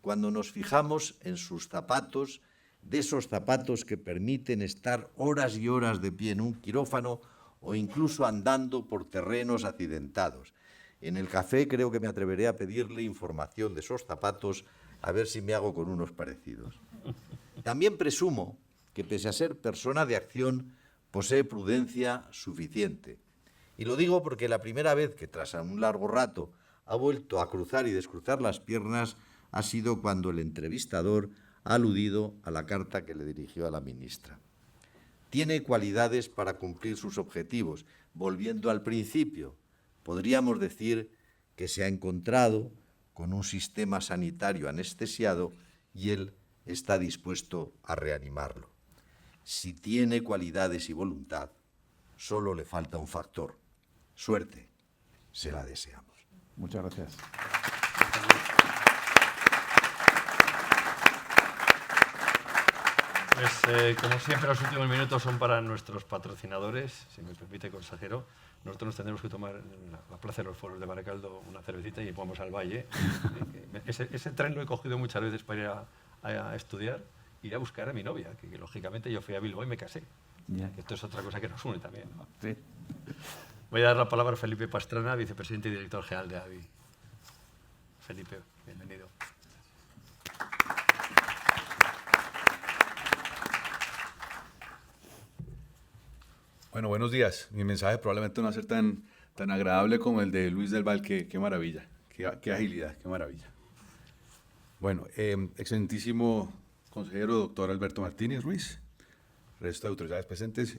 cuando nos fijamos en sus zapatos, de esos zapatos que permiten estar horas y horas de pie en un quirófano o incluso andando por terrenos accidentados. En el café creo que me atreveré a pedirle información de esos zapatos, a ver si me hago con unos parecidos. También presumo que, pese a ser persona de acción, posee prudencia suficiente. Y lo digo porque la primera vez que, tras un largo rato, ha vuelto a cruzar y descruzar las piernas ha sido cuando el entrevistador ha aludido a la carta que le dirigió a la ministra. Tiene cualidades para cumplir sus objetivos. Volviendo al principio, podríamos decir que se ha encontrado con un sistema sanitario anestesiado y él está dispuesto a reanimarlo. Si tiene cualidades y voluntad, solo le falta un factor: suerte. Se la deseamos. Muchas gracias. Pues, como siempre, los últimos minutos son para nuestros patrocinadores, si me permite, consejero. Nosotros nos tendremos que tomar en la Plaza de los Foros de Baracaldo una cervecita y vamos al Valle. Ese tren lo he cogido muchas veces para ir a estudiar, ir a buscar a mi novia, que lógicamente yo fui a Bilbao y me casé. Yeah. Esto es otra cosa que nos une también, ¿no? Sí. Voy a dar la palabra a Felipe Pastrana, vicepresidente y director general de AVI. Felipe, bienvenido. Bueno, buenos días. Mi mensaje probablemente no va a ser tan agradable como el de Luis del Val. Qué maravilla, qué agilidad, qué maravilla. Bueno, excelentísimo consejero doctor Alberto Martínez Ruiz, resto de autoridades presentes.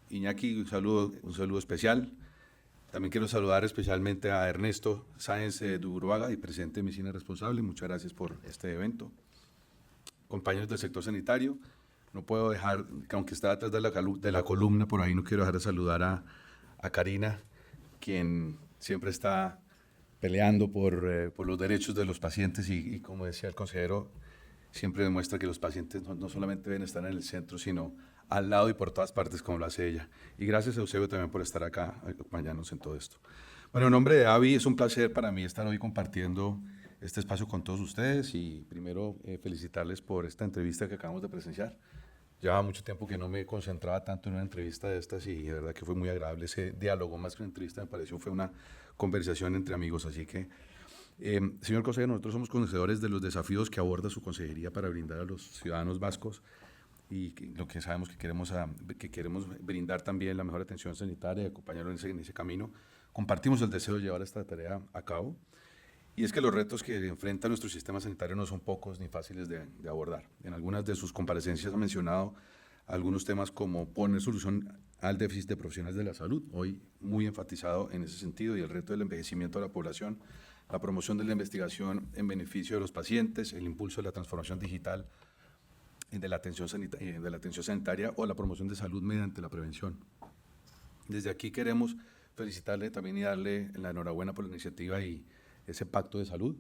Iñaki, un saludo especial. También quiero saludar especialmente a Ernesto Sáenz Duruaga, y presidente de Medicina Responsable. Muchas gracias por este evento. Compañeros del sector sanitario, no puedo dejar, que aunque está detrás de la columna, por ahí no quiero dejar de saludar a Karina, quien siempre está peleando por los derechos de los pacientes y como decía el consejero, siempre demuestra que los pacientes no solamente deben estar en el centro, sino al lado y por todas partes, como lo hace ella. Y gracias a Eusebio también por estar acá, acompañarnos en todo esto. Bueno, en nombre de AVI, es un placer para mí estar hoy compartiendo este espacio con todos ustedes y primero felicitarles por esta entrevista que acabamos de presenciar. Llevaba mucho tiempo que no me concentraba tanto en una entrevista de estas y de verdad que fue muy agradable ese diálogo, más que una entrevista me pareció, fue una conversación entre amigos. Así que, señor consejero, nosotros somos conocedores de los desafíos que aborda su consejería para brindar a los ciudadanos vascos y lo que sabemos que queremos brindar también la mejor atención sanitaria y acompañarlo en ese camino compartimos el deseo de llevar esta tarea a cabo. Y es que los retos que enfrenta nuestro sistema sanitario no son pocos ni fáciles de abordar. En algunas de sus comparecencias ha mencionado algunos temas como poner solución al déficit de profesionales de la salud, hoy muy enfatizado en ese sentido, y el reto del envejecimiento de la población, la promoción de la investigación en beneficio de los pacientes, el impulso de la transformación digital de la atención sanitaria o la promoción de salud mediante la prevención. Desde aquí queremos felicitarle también y darle la enhorabuena por la iniciativa y ese pacto de salud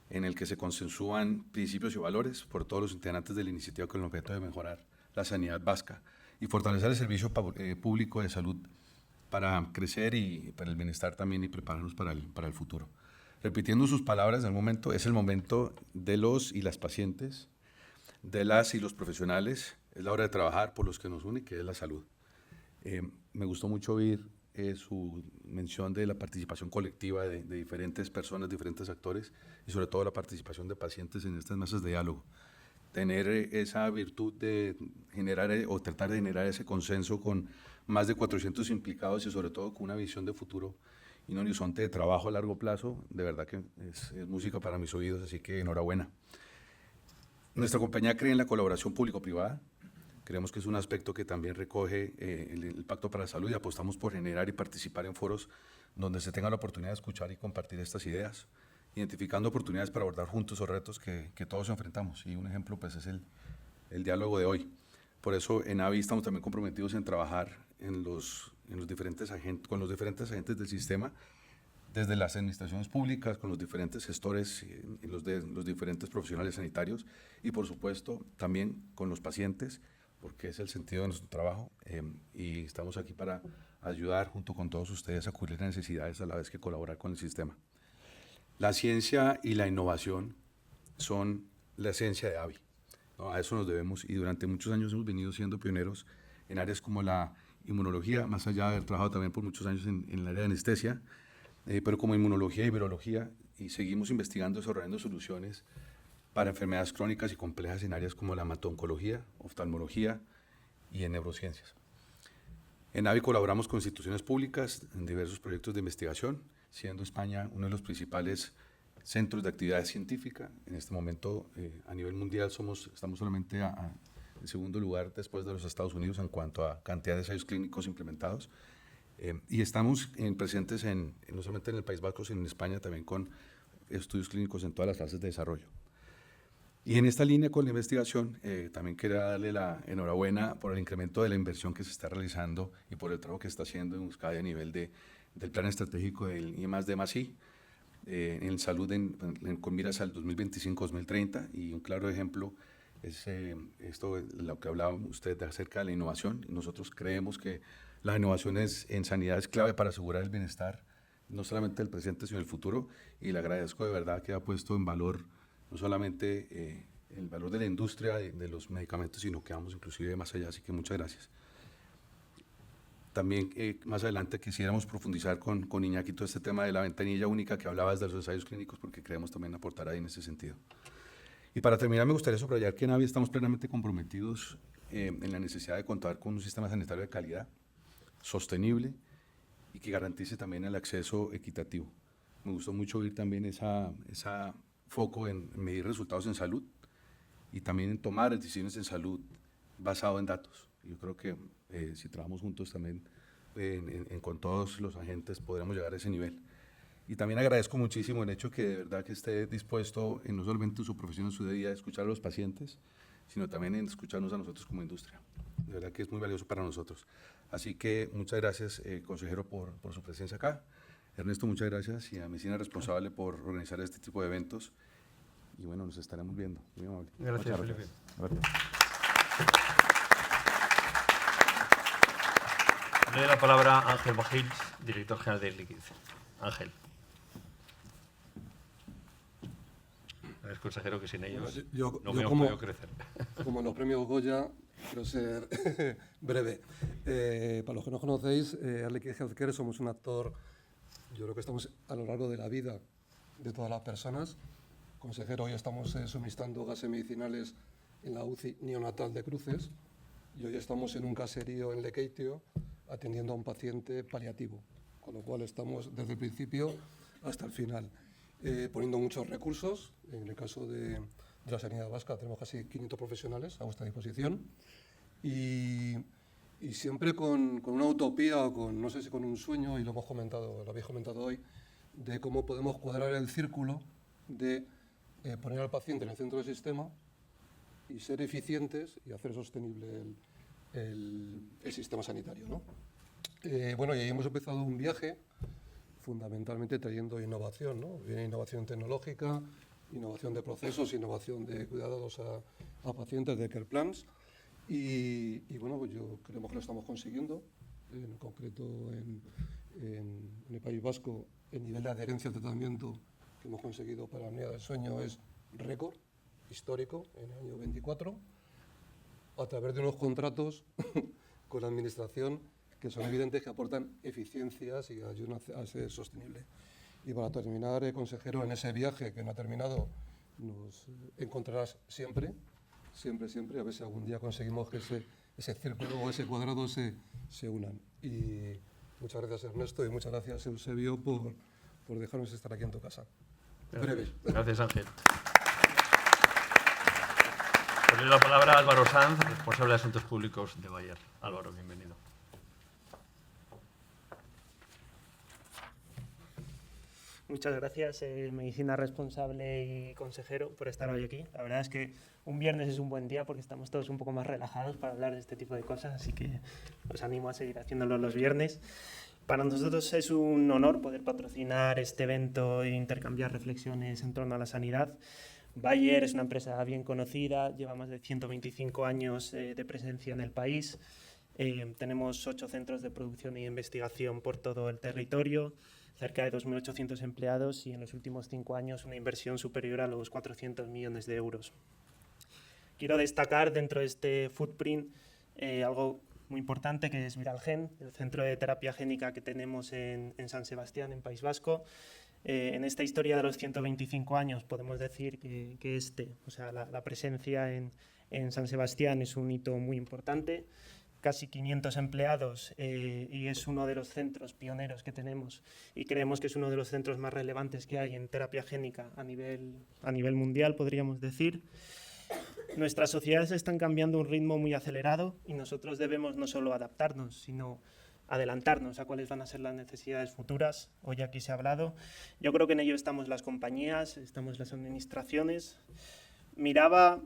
en el que se consensúan principios y valores por todos los integrantes de la iniciativa con el objeto de mejorar la sanidad vasca y fortalecer el servicio público de salud para crecer y para el bienestar también y prepararnos para el futuro. Repitiendo sus palabras, es el momento de los y las pacientes, de las y los profesionales, es la hora de trabajar por los que nos une, que es la salud. Me gustó mucho oír su mención de la participación colectiva de diferentes personas, diferentes actores y sobre todo la participación de pacientes en estas mesas de diálogo. Tener esa virtud de generar o tratar de generar ese consenso con más de 400 implicados y sobre todo con una visión de futuro y un horizonte de trabajo a largo plazo, de verdad que es música para mis oídos, así que enhorabuena. Nuestra compañía cree en la colaboración público-privada. Creemos que es un aspecto que también recoge el Pacto para la Salud y apostamos por generar y participar en foros donde se tenga la oportunidad de escuchar y compartir estas ideas, identificando oportunidades para abordar juntos los retos que todos enfrentamos. Y un ejemplo pues, es el diálogo de hoy. Por eso en AVI estamos también comprometidos en trabajar con los diferentes agentes del sistema, desde las administraciones públicas, con los diferentes gestores y los diferentes profesionales sanitarios y por supuesto también con los pacientes, porque es el sentido de nuestro trabajo y estamos aquí para ayudar junto con todos ustedes a cubrir las necesidades a la vez que colaborar con el sistema. La ciencia y la innovación son la esencia de AVI, ¿no? A eso nos debemos y durante muchos años hemos venido siendo pioneros en áreas como la inmunología, más allá de haber trabajado también por muchos años en el área de anestesia, pero como inmunología y virología, y seguimos investigando, desarrollando soluciones para enfermedades crónicas y complejas en áreas como la hemato-oncología, oftalmología y en neurociencias. En AVI colaboramos con instituciones públicas en diversos proyectos de investigación, siendo España uno de los principales centros de actividad científica. En este momento, a nivel mundial, estamos solamente en segundo lugar después de los Estados Unidos en cuanto a cantidad de ensayos clínicos implementados. Y estamos presentes no solamente en el País Vasco, sino en España también con estudios clínicos en todas las fases de desarrollo. Y en esta línea con la investigación, también quería darle la enhorabuena por el incremento de la inversión que se está realizando y por el trabajo que está haciendo en Euskadi a nivel del plan estratégico del I+D+I en salud con miras al 2025-2030. Y un claro ejemplo es lo que hablaba usted acerca de la innovación. Nosotros creemos que la innovación en sanidad es clave para asegurar el bienestar, no solamente del presente, sino del futuro. Y le agradezco de verdad que ha puesto en valor no solamente el valor de la industria de los medicamentos, sino que vamos inclusive más allá, así que muchas gracias. También más adelante quisiéramos profundizar con Iñaki todo este tema de la ventanilla única que hablabas de los ensayos clínicos, porque creemos también aportar ahí en ese sentido. Y para terminar me gustaría subrayar que en AVI estamos plenamente comprometidos en la necesidad de contar con un sistema sanitario de calidad, sostenible y que garantice también el acceso equitativo. Me gustó mucho oír también esa foco en medir resultados en salud y también en tomar decisiones en salud basado en datos. Yo creo que si trabajamos juntos también con todos los agentes podremos llegar a ese nivel. Y también agradezco muchísimo el hecho que de verdad que esté dispuesto en no solamente su profesión en su día a día a escuchar a los pacientes, sino también en escucharnos a nosotros como industria. De verdad que es muy valioso para nosotros. Así que muchas gracias, consejero, por su presencia acá. Ernesto, muchas gracias y a Medicina Responsable por organizar este tipo de eventos. Y bueno, nos estaremos viendo. Muy amable. Gracias, Felipe. Gracias. Le doy la palabra a Ángel Bajils, director general de Liquid. Ángel. Es consejero que sin ellos no me podido crecer. Como en los premios Goya, quiero ser breve. Para los que no conocéis, Liquid Healthcare somos un actor. Yo creo que estamos a lo largo de la vida de todas las personas. Consejero, hoy estamos suministrando gases medicinales en la UCI neonatal de Cruces y hoy estamos en un caserío en Lekeitio atendiendo a un paciente paliativo con lo cual estamos desde el principio hasta el final, poniendo muchos recursos. En el caso de la sanidad vasca tenemos casi 500 profesionales a vuestra disposición y siempre con una utopía o con, no sé si con un sueño, y lo habéis comentado hoy, de cómo podemos cuadrar el círculo de poner al paciente en el centro del sistema y ser eficientes y hacer sostenible el sistema sanitario, ¿no? Bueno, y ahí hemos empezado un viaje fundamentalmente trayendo innovación, ¿no? Viene innovación tecnológica, innovación de procesos, innovación de cuidados a pacientes de care plans y bueno, pues yo creemos que lo estamos consiguiendo, en concreto en el País Vasco el nivel de adherencia al tratamiento que hemos conseguido para la apnea del sueño es récord histórico en el año 24 a través de unos contratos con la administración que son evidentes, que aportan eficiencias y ayudan a ser sostenible. Y para terminar, consejero, en ese viaje que no ha terminado, nos encontrarás siempre, a ver si algún día conseguimos que ese círculo o ese cuadrado se unan. Y muchas gracias, Ernesto, y muchas gracias, Eusebio, por dejarnos estar aquí en tu casa. Breve. Gracias, Ángel. Le doy la palabra a Álvaro Sanz, responsable de Asuntos Públicos de Bayer. Álvaro, bienvenido. Muchas gracias, Medicina responsable y consejero, por estar hoy aquí. La verdad es que un viernes es un buen día porque estamos todos un poco más relajados para hablar de este tipo de cosas, así que os animo a seguir haciéndolo los viernes. Para nosotros es un honor poder patrocinar este evento e intercambiar reflexiones en torno a la sanidad. Bayer es una empresa bien conocida, lleva más de 125 años de presencia en el país. Tenemos 8 centros de producción e investigación por todo el territorio, cerca de 2.800 empleados y en los últimos 5 años una inversión superior a los 400 millones de euros. Quiero destacar dentro de este footprint algo muy importante, que es Viralgen, el centro de terapia génica que tenemos en San Sebastián, en País Vasco. En esta historia de los 125 años podemos decir que la presencia en San Sebastián es un hito muy importante. Casi 500 empleados y es uno de los centros pioneros que tenemos y creemos que es uno de los centros más relevantes que hay en terapia génica a nivel mundial, podríamos decir. Nuestras sociedades están cambiando a un ritmo muy acelerado y nosotros debemos no solo adaptarnos, sino adelantarnos a cuáles van a ser las necesidades futuras. Hoy aquí se ha hablado. Yo creo que en ello estamos las compañías, estamos las administraciones. Miraba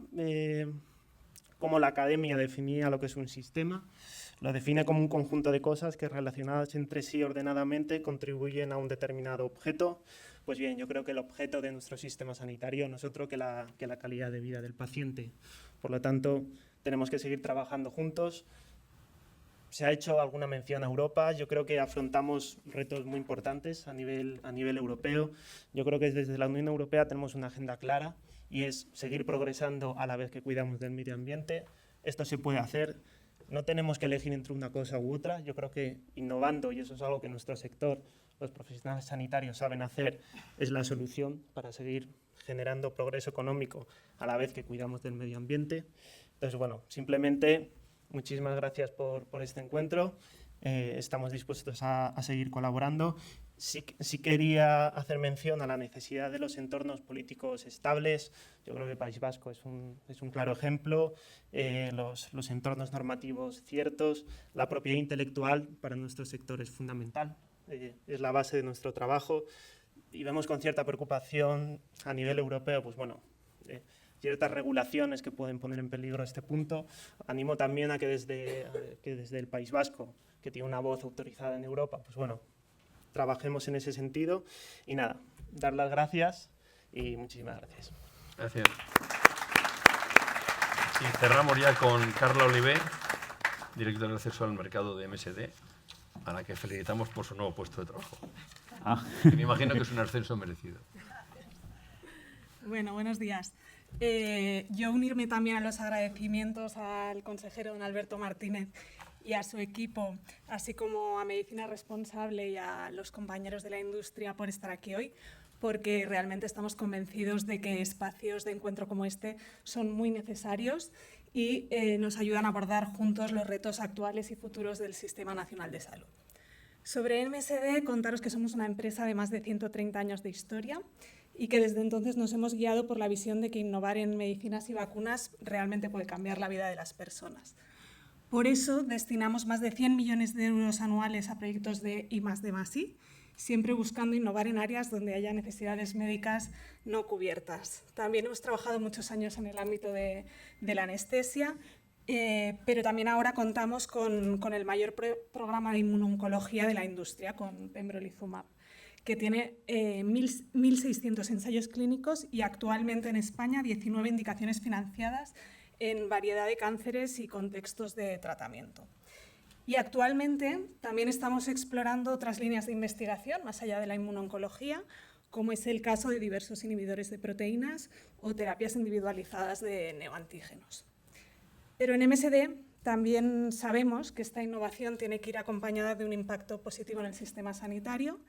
cómo la academia definía lo que es un sistema. Lo define como un conjunto de cosas que, relacionadas entre sí ordenadamente, contribuyen a un determinado objeto. Pues bien, yo creo que el objeto de nuestro sistema sanitario no es otro que la calidad de vida del paciente. Por lo tanto, tenemos que seguir trabajando juntos. Se ha hecho alguna mención a Europa. Yo creo que afrontamos retos muy importantes a nivel europeo. Yo creo que desde la Unión Europea tenemos una agenda clara y es seguir progresando a la vez que cuidamos del medio ambiente. Esto se puede hacer. No tenemos que elegir entre una cosa u otra. Yo creo que innovando, y eso es algo que nuestro sector, los profesionales sanitarios saben hacer, es la solución para seguir generando progreso económico a la vez que cuidamos del medio ambiente. Entonces, bueno, simplemente muchísimas gracias por este encuentro. Estamos dispuestos a seguir colaborando. Sí quería hacer mención a la necesidad de los entornos políticos estables. Yo creo que el País Vasco es un claro ejemplo. Los entornos normativos ciertos, la propiedad intelectual para nuestro sector es fundamental. Es la base de nuestro trabajo y vemos con cierta preocupación a nivel europeo, pues bueno, ciertas regulaciones que pueden poner en peligro este punto. Animo también a que desde el País Vasco, que tiene una voz autorizada en Europa, pues bueno, trabajemos en ese sentido. Y nada, dar las gracias y muchísimas gracias. Gracias. Sí, cerramos ya con Carla Oliver, directora de acceso al mercado de MSD, a la que felicitamos por su nuevo puesto de trabajo. Que me imagino que es un ascenso merecido. Bueno, buenos días. Yo unirme también a los agradecimientos al consejero don Alberto Martínez y a su equipo, así como a Medicina Responsable y a los compañeros de la industria por estar aquí hoy, porque realmente estamos convencidos de que espacios de encuentro como este son muy necesarios y nos ayudan a abordar juntos los retos actuales y futuros del Sistema Nacional de Salud. Sobre MSD, contaros que somos una empresa de más de 130 años de historia y que desde entonces nos hemos guiado por la visión de que innovar en medicinas y vacunas realmente puede cambiar la vida de las personas. Por eso destinamos más de 100 millones de euros anuales a proyectos de I+D+I, siempre buscando innovar en áreas donde haya necesidades médicas no cubiertas. También hemos trabajado muchos años en el ámbito de la anestesia, pero también ahora contamos con el mayor programa de inmunoncología de la industria, con pembrolizumab, que tiene 1.600 ensayos clínicos y actualmente en España 19 indicaciones financiadas en variedad de cánceres y contextos de tratamiento. Y actualmente también estamos explorando otras líneas de investigación más allá de la inmunoncología, como es el caso de diversos inhibidores de proteínas o terapias individualizadas de neoantígenos. Pero en MSD también sabemos que esta innovación tiene que ir acompañada de un impacto positivo en el sistema sanitario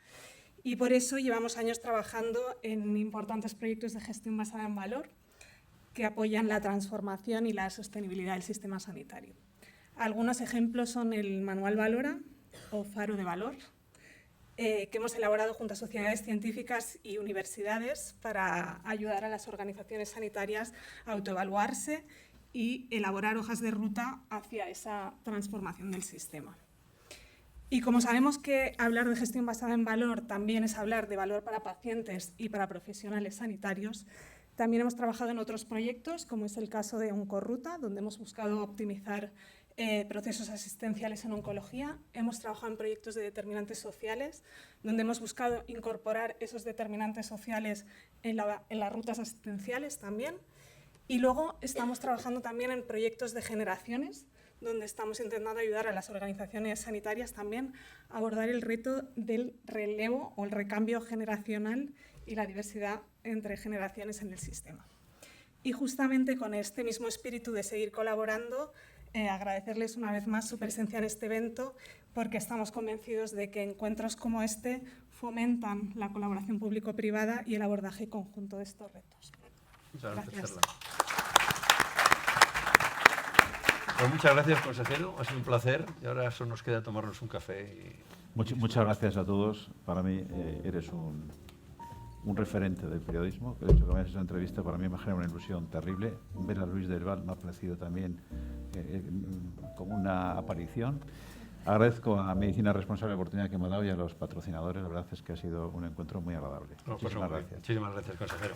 y por eso llevamos años trabajando en importantes proyectos de gestión basada en valor que apoyan la transformación y la sostenibilidad del sistema sanitario. Algunos ejemplos son el Manual Valora o Faro de Valor, que hemos elaborado junto a sociedades científicas y universidades para ayudar a las organizaciones sanitarias a autoevaluarse y elaborar hojas de ruta hacia esa transformación del sistema. Y como sabemos que hablar de gestión basada en valor también es hablar de valor para pacientes y para profesionales sanitarios, también hemos trabajado en otros proyectos, como es el caso de Oncorruta, donde hemos buscado optimizar procesos asistenciales en oncología. Hemos trabajado en proyectos de determinantes sociales, donde hemos buscado incorporar esos determinantes sociales en las rutas asistenciales también. Y luego estamos trabajando también en proyectos de generaciones, donde estamos intentando ayudar a las organizaciones sanitarias también a abordar el reto del relevo o el recambio generacional y la diversidad entre generaciones en el sistema. Y justamente con este mismo espíritu de seguir colaborando, agradecerles una vez más su presencia en este evento, porque estamos convencidos de que encuentros como este fomentan la colaboración público-privada y el abordaje conjunto de estos retos. Muchas gracias, Gracias. Carla. Pues muchas gracias, consejero. Ha sido un placer. Y ahora solo nos queda tomarnos un café. Muchas gracias a todos. Para mí eres un referente del periodismo. El hecho de que me hayas hecho esa entrevista para mí me genera una ilusión terrible. Ver a Luis del Val me ha parecido también como una aparición. Agradezco a Medicina Responsable la oportunidad que me ha dado y a los patrocinadores. La verdad es que ha sido un encuentro muy agradable. Muchísimas gracias, consejero.